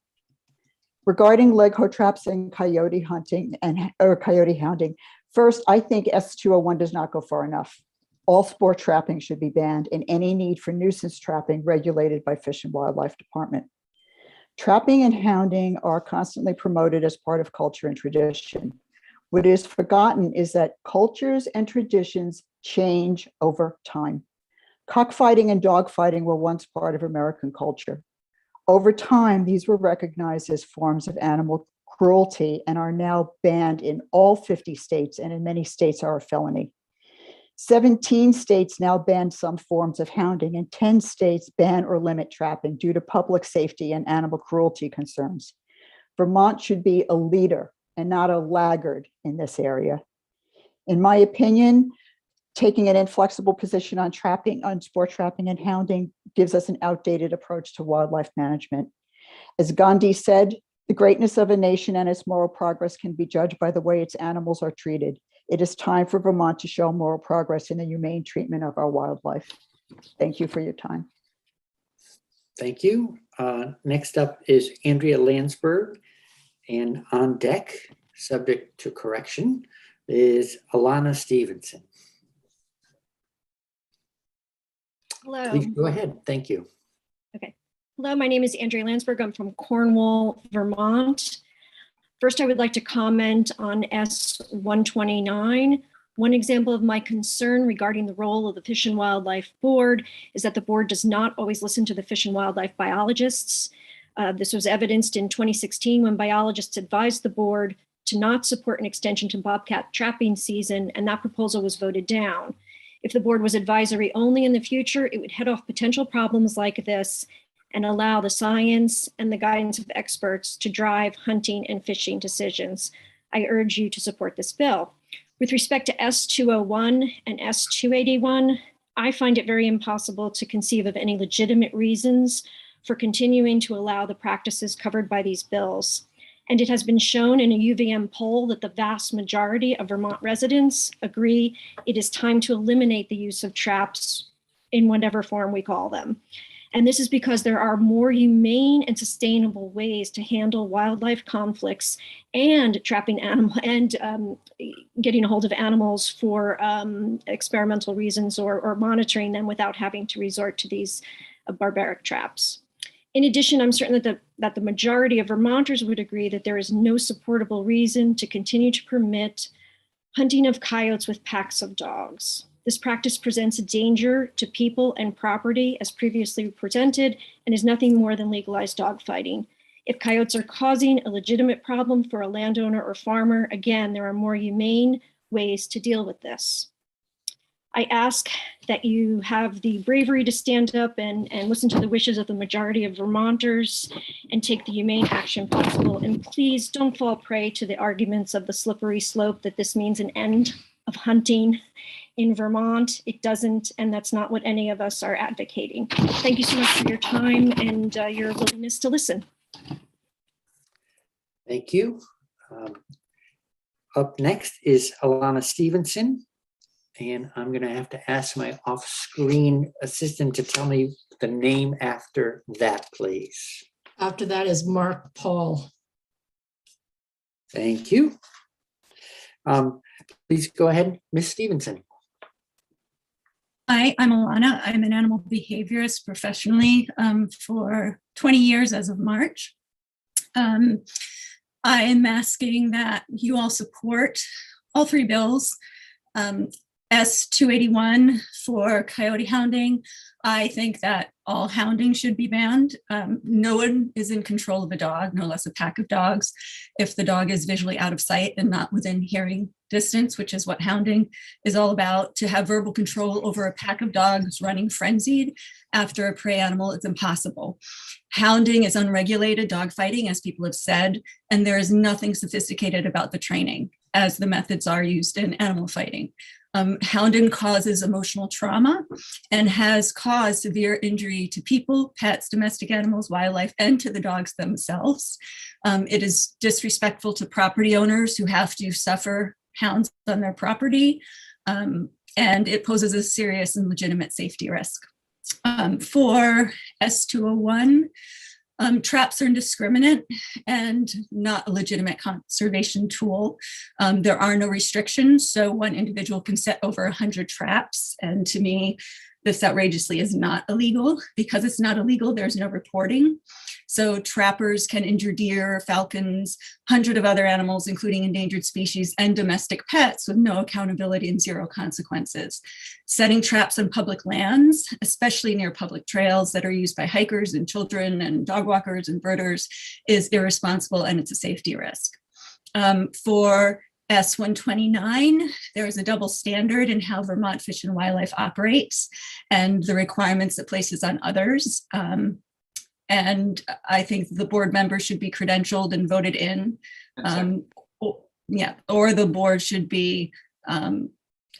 Speaker 20: Regarding legho traps and coyote hunting or coyote hounding, first, I think S201 does not go far enough. All sport trapping should be banned, and any need for nuisance trapping regulated by Fish and Wildlife Department. Trapping and hounding are constantly promoted as part of culture and tradition. What is forgotten is that cultures and traditions change over time. Cockfighting and dogfighting were once part of American culture. Over time, these were recognized as forms of animal cruelty and are now banned in all 50 states, and in many states are a felony. 17 states now ban some forms of hounding, and 10 states ban or limit trapping due to public safety and animal cruelty concerns. Vermont should be a leader and not a laggard in this area. In my opinion, taking an inflexible position on sport trapping and hounding gives us an outdated approach to wildlife management. As Gandhi said, the greatness of a nation and its moral progress can be judged by the way its animals are treated. It is time for Vermont to show moral progress in the humane treatment of our wildlife. Thank you for your time.
Speaker 1: Thank you. Next up is Andrea Lansberg, and on deck, subject to correction, is Alana Stevenson.
Speaker 21: Hello.
Speaker 1: Please go ahead. Thank you.
Speaker 21: Okay. Hello, my name is Andrea Lansberg. I'm from Cornwall, Vermont. First, I would like to comment on S129. One example of my concern regarding the role of the Fish and Wildlife Board is that the board does not always listen to the fish and wildlife biologists. This was evidenced in 2016 when biologists advised the board to not support an extension to bobcat trapping season, and that proposal was voted down. If the board was advisory only in the future, it would head off potential problems like this and allow the science and the guidance of experts to drive hunting and fishing decisions. I urge you to support this bill. With respect to S201 and S281, I find it very impossible to conceive of any legitimate reasons for continuing to allow the practices covered by these bills. And it has been shown in a UVM poll that the vast majority of Vermont residents agree it is time to eliminate the use of traps in whatever form we call them. And this is because there are more humane and sustainable ways to handle wildlife conflicts and trapping animal and getting a hold of animals for experimental reasons or monitoring them without having to resort to these barbaric traps. In addition, I'm certain that the majority of Vermonters would agree that there is no supportable reason to continue to permit hunting of coyotes with packs of dogs. This practice presents a danger to people and property as previously presented and is nothing more than legalized dogfighting. If coyotes are causing a legitimate problem for a landowner or farmer, again, there are more humane ways to deal with this. I ask that you have the bravery to stand up and listen to the wishes of the majority of Vermonters and take the humane action possible. And please don't fall prey to the arguments of the slippery slope that this means an end of hunting in Vermont. It doesn't, and that's not what any of us are advocating. Thank you so much for your time and your willingness to listen.
Speaker 1: Thank you. Up next is Alana Stevenson. And I'm going to have to ask my off-screen assistant to tell me the name after that, please.
Speaker 5: After that is Mark Paul.
Speaker 1: Thank you. Please go ahead, Ms. Stevenson.
Speaker 3: Hi, I'm Alana. I'm an animal behaviorist professionally for 20 years as of March. I am asking that you all support all three bills. S281 for coyote hounding. I think that all hounding should be banned. No one is in control of a dog, no less a pack of dogs. If the dog is visually out of sight and not within hearing distance, which is what hounding is all about, to have verbal control over a pack of dogs running frenzied after a prey animal is impossible. Hounding is unregulated dog fighting, as people have said, and there is nothing sophisticated about the training as the methods are used in animal fighting. Hounding causes emotional trauma and has caused severe injury to people, pets, domestic animals, wildlife, and to the dogs themselves. It is disrespectful to property owners who have to suffer hounds on their property, and it poses a serious and legitimate safety risk. For S201, traps are indiscriminate and not a legitimate conservation tool. There are no restrictions, so one individual can set over 100 traps. And to me, this outrageously is not illegal. Because it's not illegal, there's no reporting. So trappers can injure deer, falcons, hundreds of other animals, including endangered species and domestic pets with no accountability and zero consequences. Setting traps on public lands, especially near public trails that are used by hikers and children and dog walkers and birders, is irresponsible and it's a safety risk. For S129, there is a double standard in how Vermont Fish and Wildlife operates and the requirements it places on others. And I think the board members should be credentialed and voted in. Or the board should be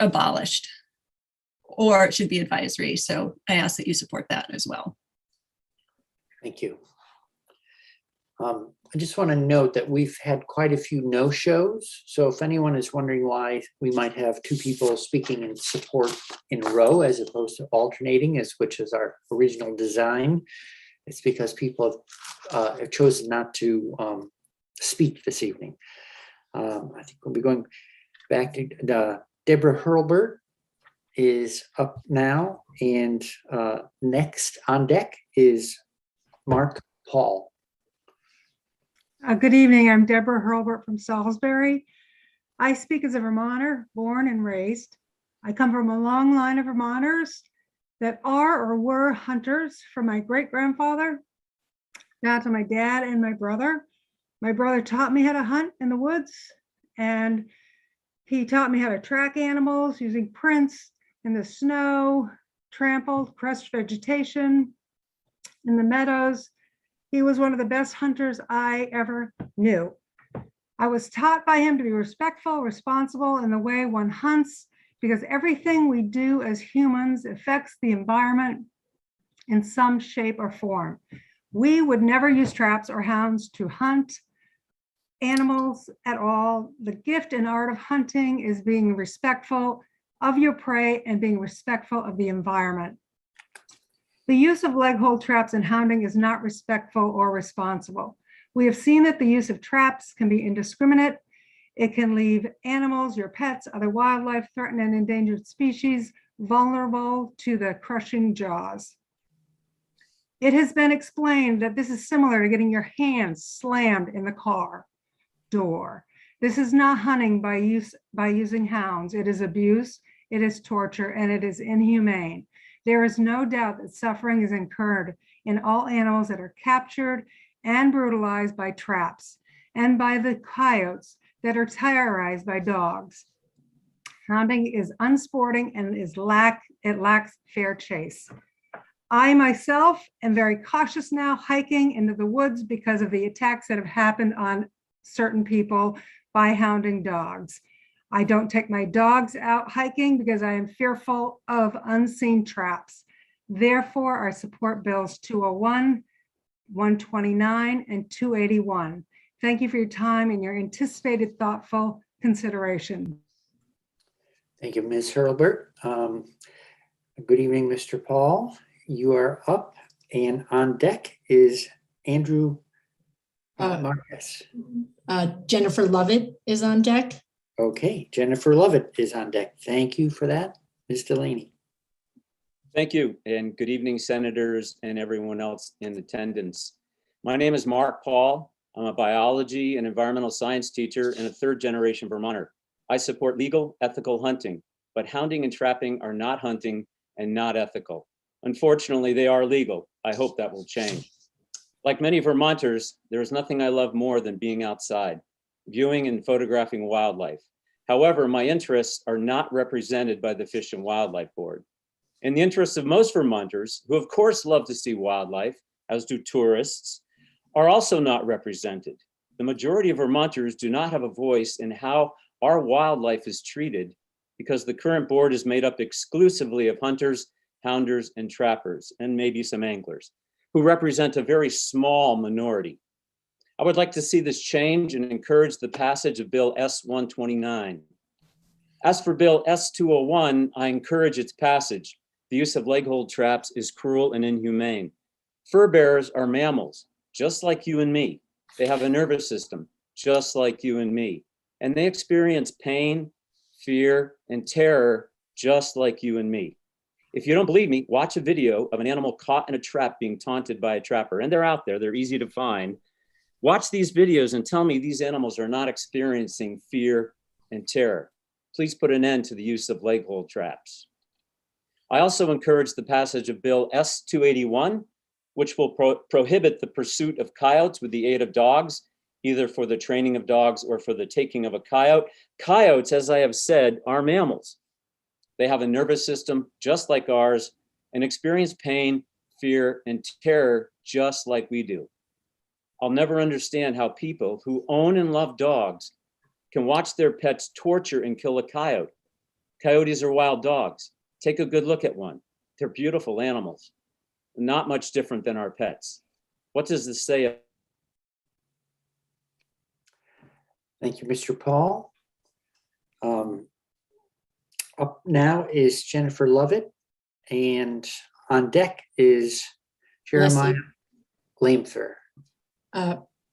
Speaker 3: abolished, or it should be advisory. So I ask that you support that as well.
Speaker 1: Thank you. I just want to note that we've had quite a few no-shows. So if anyone is wondering why we might have two people speaking in support in a row as opposed to alternating, which is our original design, it's because people have chosen not to speak this evening. I think we'll be going back to Deborah Hurlbert is up now, and next on deck is Mark Paul.
Speaker 22: Good evening. I'm Deborah Hurlbert from Salisbury. I speak as a Vermonter, born and raised. I come from a long line of Vermonters that are or were hunters, from my great-grandfather down to my dad and my brother. My brother taught me how to hunt in the woods, and he taught me how to track animals using prints in the snow, trampled, crushed vegetation, in the meadows. He was one of the best hunters I ever knew. I was taught by him to be respectful, responsible in the way one hunts, because everything we do as humans affects the environment in some shape or form. We would never use traps or hounds to hunt animals at all. The gift and art of hunting is being respectful of your prey and being respectful of the environment. The use of leg hold traps and hounding is not respectful or responsible. We have seen that the use of traps can be indiscriminate. It can leave animals, your pets, other wildlife, threatened and endangered species vulnerable to the crushing jaws. It has been explained that this is similar to getting your hands slammed in the car door. This is not hunting by using hounds. It is abuse, it is torture, and it is inhumane. There is no doubt that suffering is incurred in all animals that are captured and brutalized by traps and by the coyotes that are terrorized by dogs. Hounding is unsporting and it lacks fair chase. I myself am very cautious now hiking into the woods because of the attacks that have happened on certain people by hounding dogs. I don't take my dogs out hiking because I am fearful of unseen traps. Therefore, I support bills 201, 129, and 281. Thank you for your time and your anticipated thoughtful consideration.
Speaker 1: Thank you, Ms. Hurlbert. Good evening, Mr. Paul. You are up, and on deck is Andrew Marquez.
Speaker 5: Jennifer Lovett is on deck.
Speaker 1: Okay, Jennifer Lovett is on deck. Thank you for that, Ms. Delaney.
Speaker 4: Thank you, and good evening, senators and everyone else in attendance. My name is Mark Paul. I'm a biology and environmental science teacher and a third-generation Vermonter. I support legal, ethical hunting, but hounding and trapping are not hunting and not ethical. Unfortunately, they are legal. I hope that will change. Like many Vermonters, there is nothing I love more than being outside, viewing and photographing wildlife. However, my interests are not represented by the Fish and Wildlife Board. In the interests of most Vermonters, who of course love to see wildlife, as do tourists, are also not represented. The majority of Vermonters do not have a voice in how our wildlife is treated because the current board is made up exclusively of hunters, hounders, and trappers, and maybe some anglers, who represent a very small minority. I would like to see this change and encourage the passage of Bill S-129. As for Bill S-201, I encourage its passage. The use of leg hold traps is cruel and inhumane. Fur bearers are mammals, just like you and me. They have a nervous system, just like you and me. And they experience pain, fear, and terror, just like you and me. If you don't believe me, watch a video of an animal caught in a trap being taunted by a trapper. And they're out there, they're easy to find. Watch these videos and tell me these animals are not experiencing fear and terror. Please put an end to the use of leg hold traps. I also encourage the passage of Bill S-281, which will prohibit the pursuit of coyotes with the aid of dogs, either for the training of dogs or for the taking of a coyote. Coyotes, as I have said, are mammals. They have a nervous system just like ours and experience pain, fear, and terror just like we do. I'll never understand how people who own and love dogs can watch their pets torture and kill a coyote. Coyotes are wild dogs. Take a good look at one. They're beautiful animals, not much different than our pets. What does this say?
Speaker 1: Thank you, Mr. Paul. Up now is Jennifer Lovett, and on deck is Jeremiah Lamfer.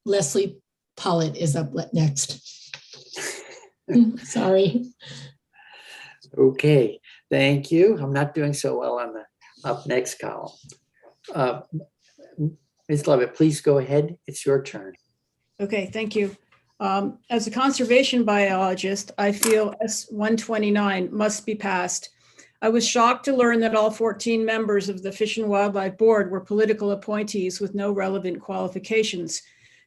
Speaker 5: Leslie Pollitt is up next. Sorry.
Speaker 1: Okay, thank you. I'm not doing so well on the up next column. Ms. Lovett, please go ahead. It's your turn.
Speaker 6: Okay, thank you. As a conservation biologist, I feel S-129 must be passed. I was shocked to learn that all 14 members of the Fish and Wildlife Board were political appointees with no relevant qualifications.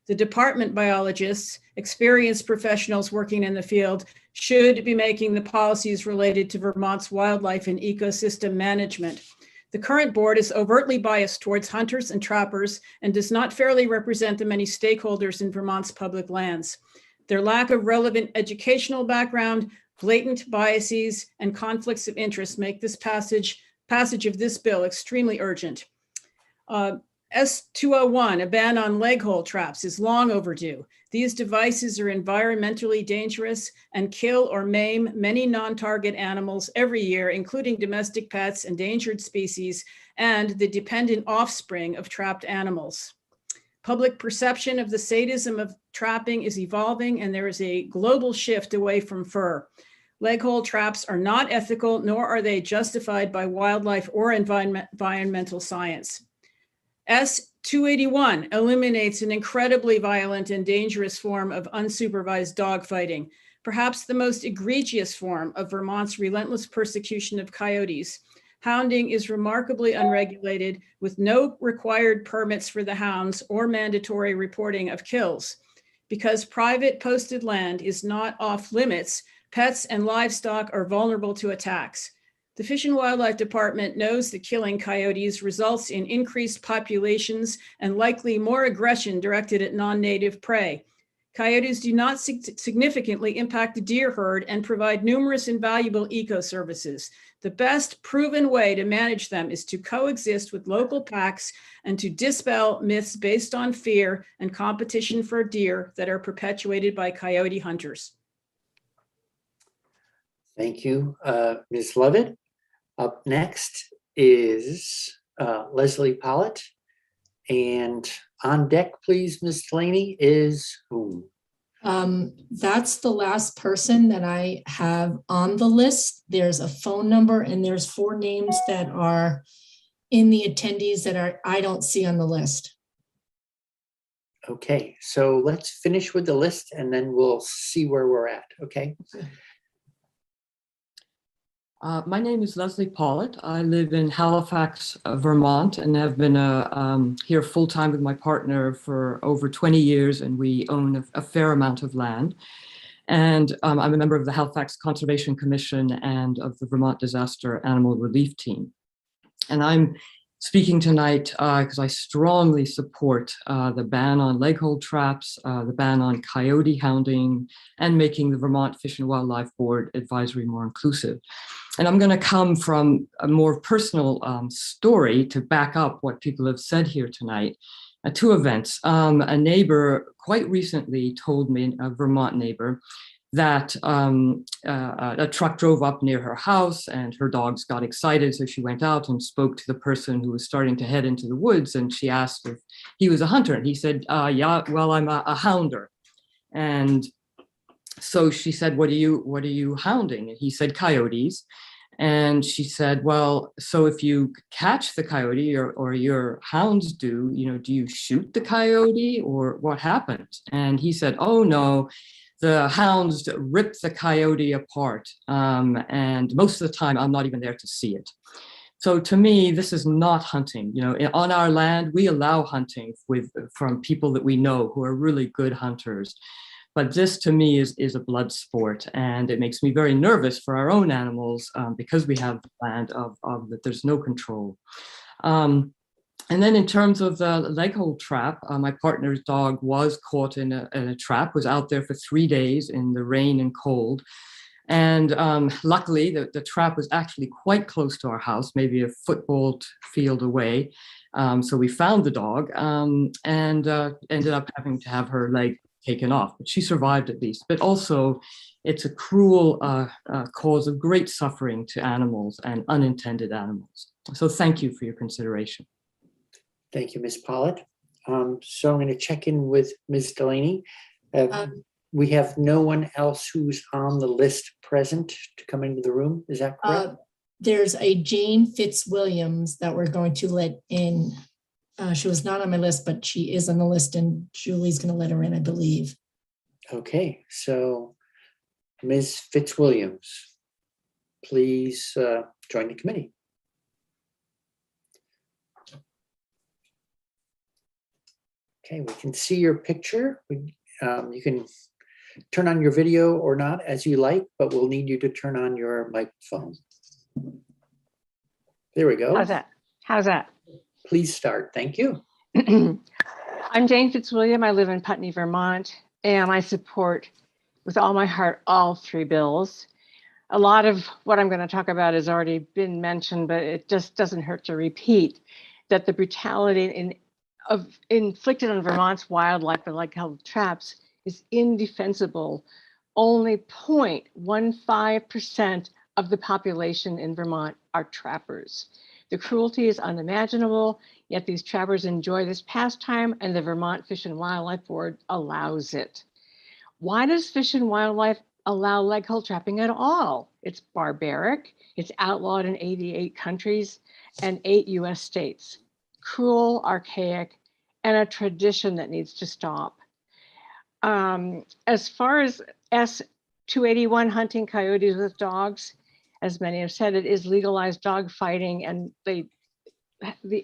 Speaker 6: The department biologists, experienced professionals working in the field, should be making the policies related to Vermont's wildlife and ecosystem management. The current board is overtly biased towards hunters and trappers and does not fairly represent the many stakeholders in Vermont's public lands. Their lack of relevant educational background, blatant biases, and conflicts of interest make this passage of this bill extremely urgent. S201, a ban on leg hole traps, is long overdue. These devices are environmentally dangerous and kill or maim many non-target animals every year, including domestic pets, endangered species, and the dependent offspring of trapped animals. Public perception of the sadism of trapping is evolving, and there is a global shift away from fur. Leg hole traps are not ethical, nor are they justified by wildlife or environmental science. S281 eliminates an incredibly violent and dangerous form of unsupervised dogfighting, perhaps the most egregious form of Vermont's relentless persecution of coyotes. Hounding is remarkably unregulated, with no required permits for the hounds or mandatory reporting of kills. Because private posted land is not off limits, pets and livestock are vulnerable to attacks. The Fish and Wildlife Department knows that killing coyotes results in increased populations and likely more aggression directed at non-native prey. Coyotes do not significantly impact the deer herd and provide numerous invaluable eco-services. The best proven way to manage them is to coexist with local packs and to dispel myths based on fear and competition for deer that are perpetuated by coyote hunters.
Speaker 1: Thank you, Ms. Levitt. Up next is Leslie Pollitt. And on deck, please, Ms. Delaney, is whom?
Speaker 5: That's the last person that I have on the list. There's a phone number and there's 4 names that are in the attendees that I don't see on the list.
Speaker 1: Okay, so let's finish with the list and then we'll see where we're at, okay?
Speaker 7: My name is Leslie Pollitt. I live in Halifax, Vermont, and have been here full-time with my partner for over 20 years, and we own a fair amount of land. And I'm a member of the Halifax Conservation Commission and of the Vermont Disaster Animal Relief Team. And I'm speaking tonight because I strongly support the ban on leg hold traps, the ban on coyote hounding, and making the Vermont Fish and Wildlife Board advisory more inclusive. And I'm going to come from a more personal story to back up what people have said here tonight. 2 events. A neighbor quite recently told me, a Vermont neighbor, that a truck drove up near her house and her dogs got excited. So she went out and spoke to the person who was starting to head into the woods. And she asked if he was a hunter. And he said, yeah, well, I'm a hounder. And so she said, what are you hounding? And he said, coyotes. And she said, well, so if you catch the coyote or your hounds do, do you shoot the coyote or what happens? And he said, oh no, the hounds rip the coyote apart. And most of the time I'm not even there to see it. So to me, this is not hunting. On our land, we allow hunting from people that we know who are really good hunters. But this to me is a blood sport, and it makes me very nervous for our own animals because we have land of that there's no control. And then in terms of the leg hold trap, my partner's dog was caught in a trap, was out there for 3 days in the rain and cold. And luckily, the trap was actually quite close to our house, maybe a football field away. So we found the dog and ended up having to have her leg taken off, but she survived at least. But also, it's a cruel cause of great suffering to animals and unintended animals. So thank you for your consideration.
Speaker 1: Thank you, Ms. Pollitt. So I'm going to check in with Ms. Delaney. We have no one else who's on the list present to come into the room. Is that correct?
Speaker 5: There's a Jane Fitzwilliams that we're going to let in. She was not on my list, but she is on the list and Julie's going to let her in, I believe.
Speaker 1: Okay, so Ms. Fitzwilliams, please join the committee. Okay, we can see your picture. You can turn on your video or not as you like, but we'll need you to turn on your microphone. There we go.
Speaker 8: How's that? How's that?
Speaker 1: Please start. Thank you.
Speaker 8: I'm Jane Fitzwilliam. I live in Putney, Vermont, and I support with all my heart all three bills. A lot of what I'm going to talk about has already been mentioned, but it just doesn't hurt to repeat that the brutality inflicted on Vermont's wildlife and like-held traps is indefensible. Only 0.15% of the population in Vermont are trappers. The cruelty is unimaginable, yet these trappers enjoy this pastime and the Vermont Fish and Wildlife Board allows it. Why does Fish and Wildlife allow leg-hold trapping at all? It's barbaric, it's outlawed in 88 countries and 8 US states. Cruel, archaic, and a tradition that needs to stop. As far as S-281 hunting coyotes with dogs, as many have said, it is legalized dog fighting, and the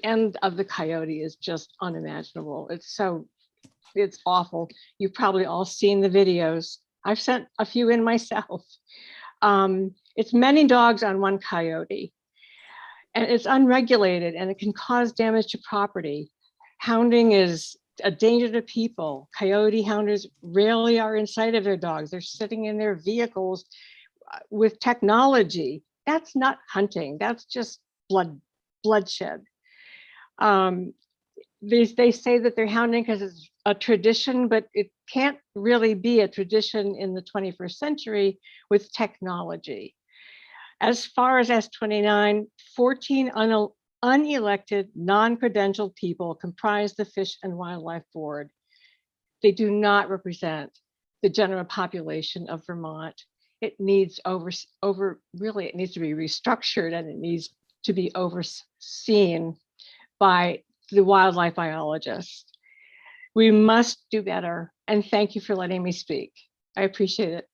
Speaker 8: end of the coyote is just unimaginable. It's awful. You've probably all seen the videos. I've sent a few in myself. It's many dogs on one coyote, and it's unregulated, and it can cause damage to property. Hounding is a danger to people. Coyote hounders rarely are in sight of their dogs. They're sitting in their vehicles with technology. That's not hunting. That's just bloodshed. They say that they're hounding because it's a tradition, but it can't really be a tradition in the 21st century with technology. As far as S-29, 14 unelected, non-credentialed people comprise the Fish and Wildlife Board. They do not represent the general population of Vermont. It needs really, it needs to be restructured, and it needs to be overseen by the wildlife biologists. We must do better, and thank you for letting me speak. I appreciate it.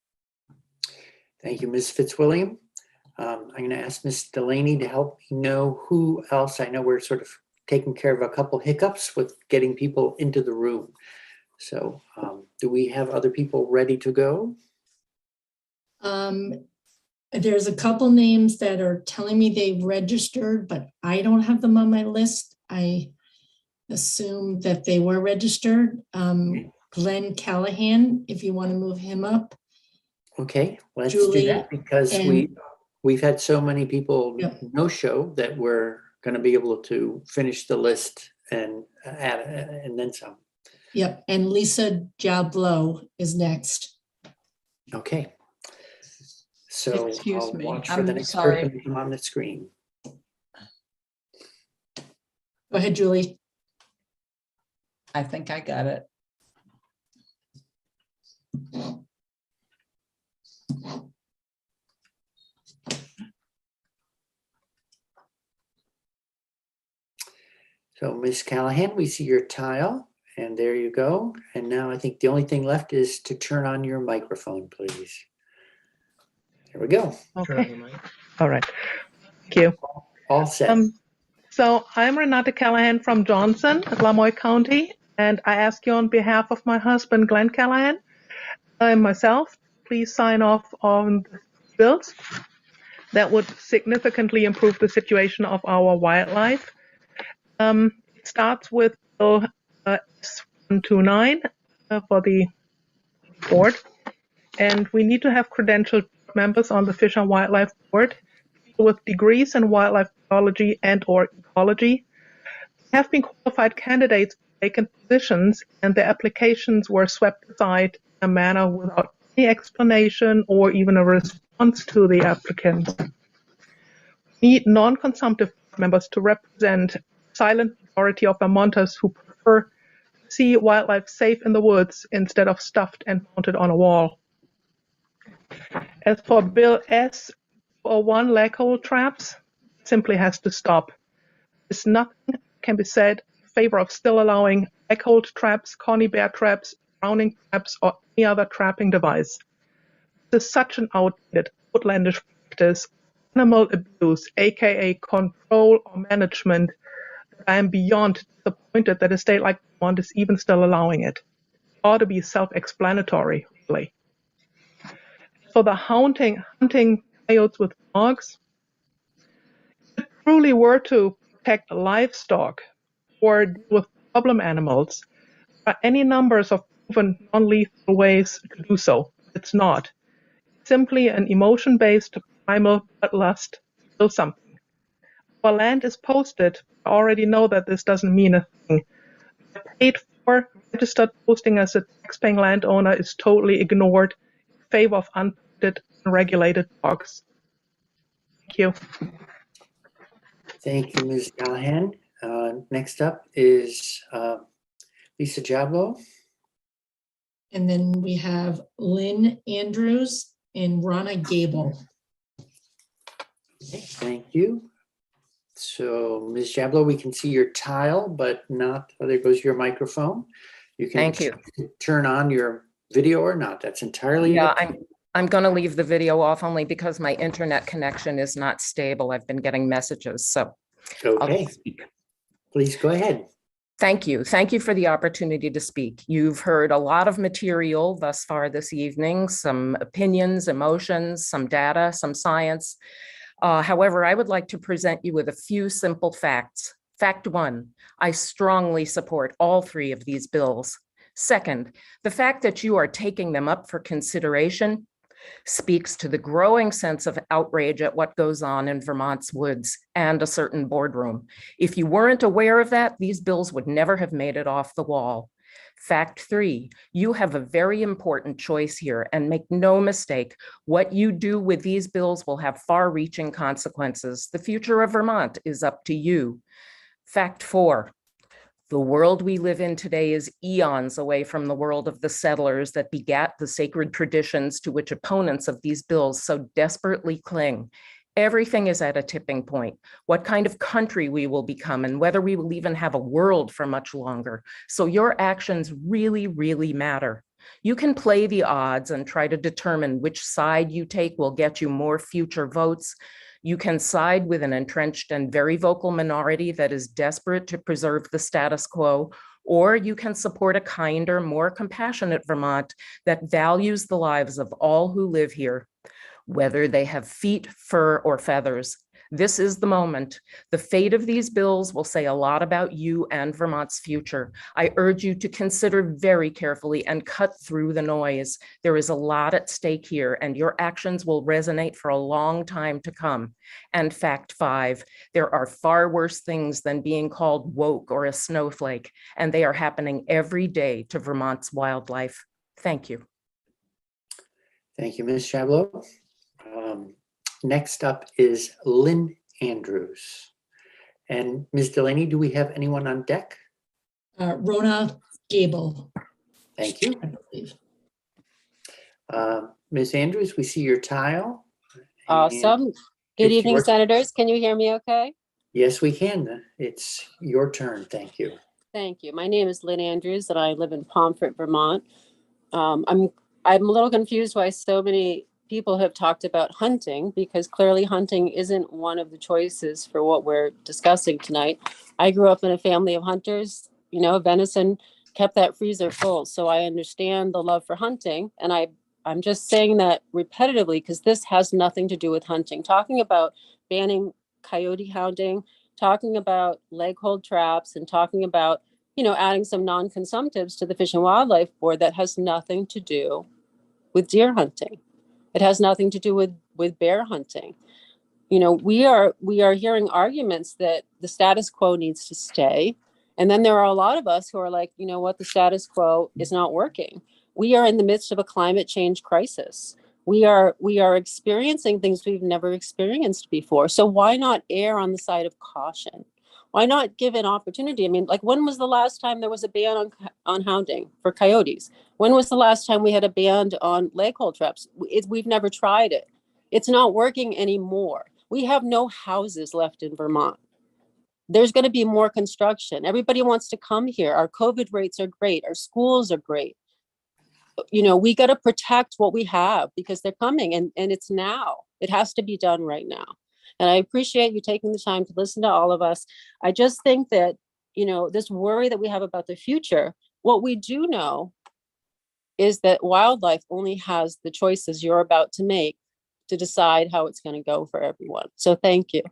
Speaker 1: Thank you, Ms. Fitzwilliam. I'm going to ask Ms. Delaney to help me know who else. I know we're sort of taking care of a couple hiccups with getting people into the room. So do we have other people ready to go?
Speaker 5: There's a couple names that are telling me they've registered, but I don't have them on my list. I assume that they were registered. Glenn Callahan, if you want to move him up.
Speaker 1: Okay, let's
Speaker 5: Julie,
Speaker 1: do that, because we've had so many people no show that we're going to be able to finish the list and add and then some.
Speaker 5: Yep, and Lisa Jablo is next.
Speaker 1: Okay. So
Speaker 12: Excuse
Speaker 1: I'll
Speaker 12: me,
Speaker 1: watch for
Speaker 12: I'm
Speaker 1: the next
Speaker 12: sorry.
Speaker 1: person to come on the screen.
Speaker 5: Go ahead, Julie.
Speaker 12: I think I got it.
Speaker 1: So Ms. Callahan, we see your tile, and there you go. And now I think the only thing left is to turn on your microphone, please. There we go.
Speaker 9: Okay. All right. Thank you.
Speaker 1: All set.
Speaker 9: So I'm Renata Callahan from Johnson, Lamoille County, and I ask you on behalf of my husband, Glenn Callahan, and myself, please sign off on the bills that would significantly improve the situation of our wildlife. It starts with Bill S-129 for the board, and we need to have credentialed members on the Fish and Wildlife Board, people with degrees in wildlife biology and or ecology, have been qualified candidates for vacant positions, and their applications were swept aside in a manner without any explanation or even a response to the applicants. We need non-consumptive members to represent the silent majority of Vermonters who prefer to see wildlife safe in the woods instead of stuffed and mounted on a wall. As for Bill S-01 leg-hold traps, simply has to stop. There's nothing can be said in favor of still allowing leg-hold traps, corny bear traps, drowning traps, or any other trapping device. This is such an outdated, outlandish practice, animal abuse, aka control or management, that I am beyond disappointed that a state like Vermont is even still allowing it. It ought to be self-explanatory, really. For the hunting coyotes with dogs, if it truly were to protect livestock or deal with problem animals, there are any numbers of proven non-lethal ways to do so. It's not. It's simply an emotion-based primal bloodlust to kill something. Our land is posted. I already know that this doesn't mean a thing. Paid for registered posting as a taxpaying landowner is totally ignored in favor of unpaid, unregulated dogs. Thank you.
Speaker 1: Thank you, Ms. Callahan. Next up is Lisa Jablo.
Speaker 5: And then we have Lynn Andrews and Ronna Gable.
Speaker 1: Okay, thank you. So Ms. Jablo, we can see your tile, but not, oh, there goes your microphone. You can
Speaker 10: Thank you.
Speaker 1: turn on your video or not. That's entirely.
Speaker 10: Yeah, I'm going to leave the video off only because my internet connection is not stable. I've been getting messages, so.
Speaker 1: Okay, please go ahead.
Speaker 10: Thank you. Thank you for the opportunity to speak. You've heard a lot of material thus far this evening, some opinions, emotions, some data, some science. However, I would like to present you with a few simple facts. Fact one, I strongly support all three of these bills. Second, the fact that you are taking them up for consideration speaks to the growing sense of outrage at what goes on in Vermont's woods and a certain boardroom. If you weren't aware of that, these bills would never have made it off the wall. Fact three, you have a very important choice here, and make no mistake, what you do with these bills will have far-reaching consequences. The future of Vermont is up to you. Fact four, the world we live in today is eons away from the world of the settlers that begat the sacred traditions to which opponents of these bills so desperately cling. Everything is at a tipping point. What kind of country we will become and whether we will even have a world for much longer. So your actions really, really matter. You can play the odds and try to determine which side you take will get you more future votes. You can side with an entrenched and very vocal minority that is desperate to preserve the status quo, or you can support a kinder, more compassionate Vermont that values the lives of all who live here, whether they have feet, fur, or feathers. This is the moment. The fate of these bills will say a lot about you and Vermont's future. I urge you to consider very carefully and cut through the noise. There is a lot at stake here, and your actions will resonate for a long time to come. And fact five, there are far worse things than being called woke or a snowflake, and they are happening every day to Vermont's wildlife. Thank you.
Speaker 1: Thank you, Ms. Chabot. Next up is Lynn Andrews. And Ms. Delaney, do we have anyone on deck?
Speaker 5: Ronna Gable.
Speaker 1: Thank you. Ms. Andrews, we see your tile.
Speaker 11: Awesome. Good evening,
Speaker 1: your...
Speaker 11: Senators. Can you hear me okay?
Speaker 1: Yes, we can. It's your turn. Thank you.
Speaker 11: Thank you. My name is Lynn Andrews and I live in Pomfret, Vermont. I'm a little confused why so many people have talked about hunting, because clearly hunting isn't one of the choices for what we're discussing tonight. I grew up in a family of hunters. You know, venison kept that freezer full. So I understand the love for hunting. And I'm just saying that repetitively because this has nothing to do with hunting. Talking about banning coyote hounding, talking about leg hold traps, and talking about, you know, adding some non-consumptives to the Fish and Wildlife Board that has nothing to do with deer hunting. It has nothing to do with bear hunting. You know, we are hearing arguments that the status quo needs to stay. And then there are a lot of us who are like, you know what, the status quo is not working. We are in the midst of a climate change crisis. We are experiencing things we've never experienced before. So why not err on the side of caution? Why not give an opportunity? I mean, like, when was the last time there was a ban on hounding for coyotes? When was the last time we had a ban on leg hold traps? We've never tried it. It's not working anymore. We have no houses left in Vermont. There's going to be more construction. Everybody wants to come here. Our COVID rates are great. Our schools are great. You know, we got to protect what we have because they're coming, and it's now. It has to be done right now. And I appreciate you taking the time to listen to all of us. I just think that, you know, this worry that we have about the future, what we do know is that wildlife only has the choices you're about to make to decide how it's going to go for everyone. So thank you.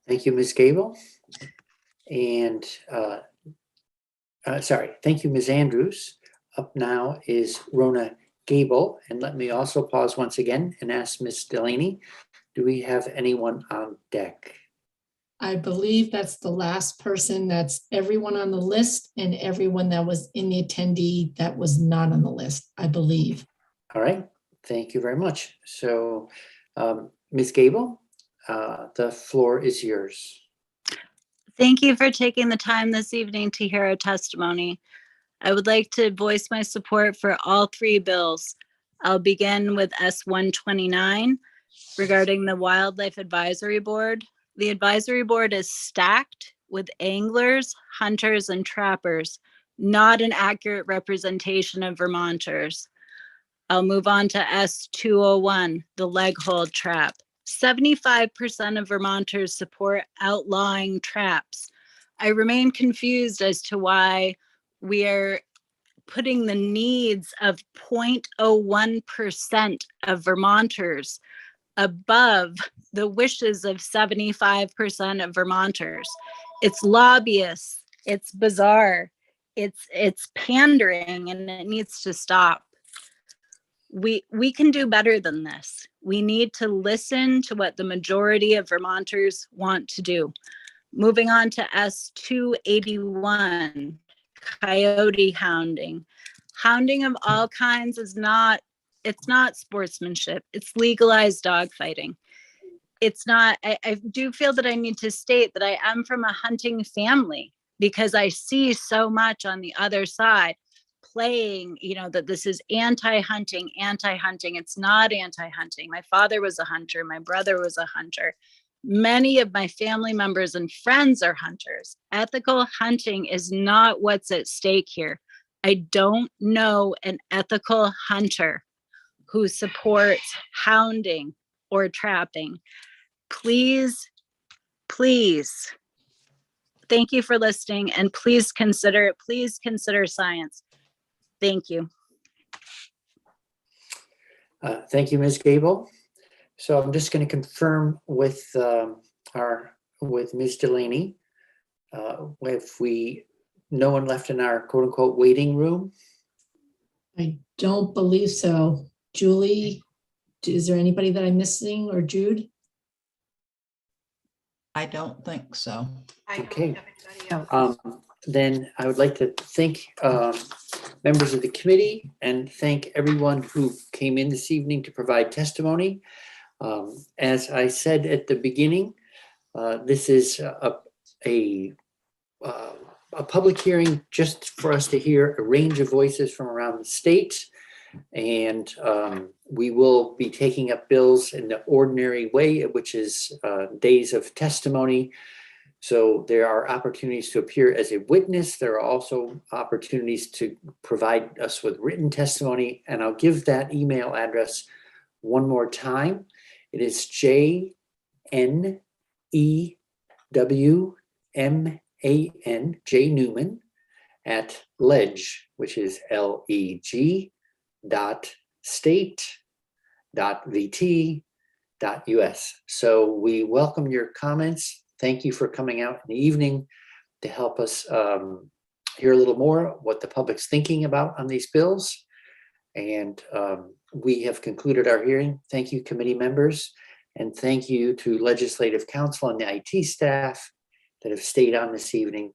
Speaker 1: Thank you, Ms. Gable. And thank you, Ms. Andrews. Up now is Rona Gable. And let me also pause once again and ask Ms. Delaney, do we have anyone on deck?
Speaker 5: I believe that's the last person. That's everyone on the list and everyone that was in the attendee that was not on the list, I believe.
Speaker 1: All right, thank you very much. So, Ms. Gable, the floor is yours.
Speaker 13: Thank you for taking the time this evening to hear our testimony. I would like to voice my support for all three bills. I'll begin with S-129 regarding the Wildlife Advisory Board. The advisory board is stacked with anglers, hunters, and trappers, not an accurate representation of Vermonters. I'll move on to S-201, the leg hold trap. 75% of Vermonters support outlawing traps. I remain confused as to why we are putting the needs of 0.01% of Vermonters above the wishes of 75% of Vermonters. It's lobbyists, it's bizarre, it's pandering, and it needs to stop. We can do better than this. We need to listen to what the majority of Vermonters want to do. Moving on to S-281, coyote hounding. Hounding of all kinds is not, it's not sportsmanship. It's legalized dogfighting. It's not, I do feel that I need to state that I am from a hunting family because I see so much on the other side playing, you know, that this is anti-hunting. It's not anti-hunting. My father was a hunter. My brother was a hunter. Many of my family members and friends are hunters. Ethical hunting is not what's at stake here. I don't know an ethical hunter who supports hounding or trapping. Please, please, thank you for listening, and please consider science. Thank you.
Speaker 1: Thank you, Ms. Gable. So I'm just going to confirm with Ms. Delaney, if no one left in our quote unquote waiting room.
Speaker 5: I don't believe so. Julie, is there anybody that I'm missing, or Jude?
Speaker 12: I don't think so.
Speaker 1: Okay. Then I would like to thank members of the committee and thank everyone who came in this evening to provide testimony. As I said at the beginning, this is a public hearing just for us to hear a range of voices from around the state. And we will be taking up bills in the ordinary way, which is days of testimony. So there are opportunities to appear as a witness. There are also opportunities to provide us with written testimony. And I'll give that email address one more time. It is JNEWMAN, J Newman, at ledge, which is leg.state.vt.us. So we welcome your comments. Thank you for coming out in the evening to help us hear a little more what the public's thinking about on these bills. And we have concluded our hearing. Thank you, committee members, and thank you to Legislative Council and the IT staff that have stayed on this evening.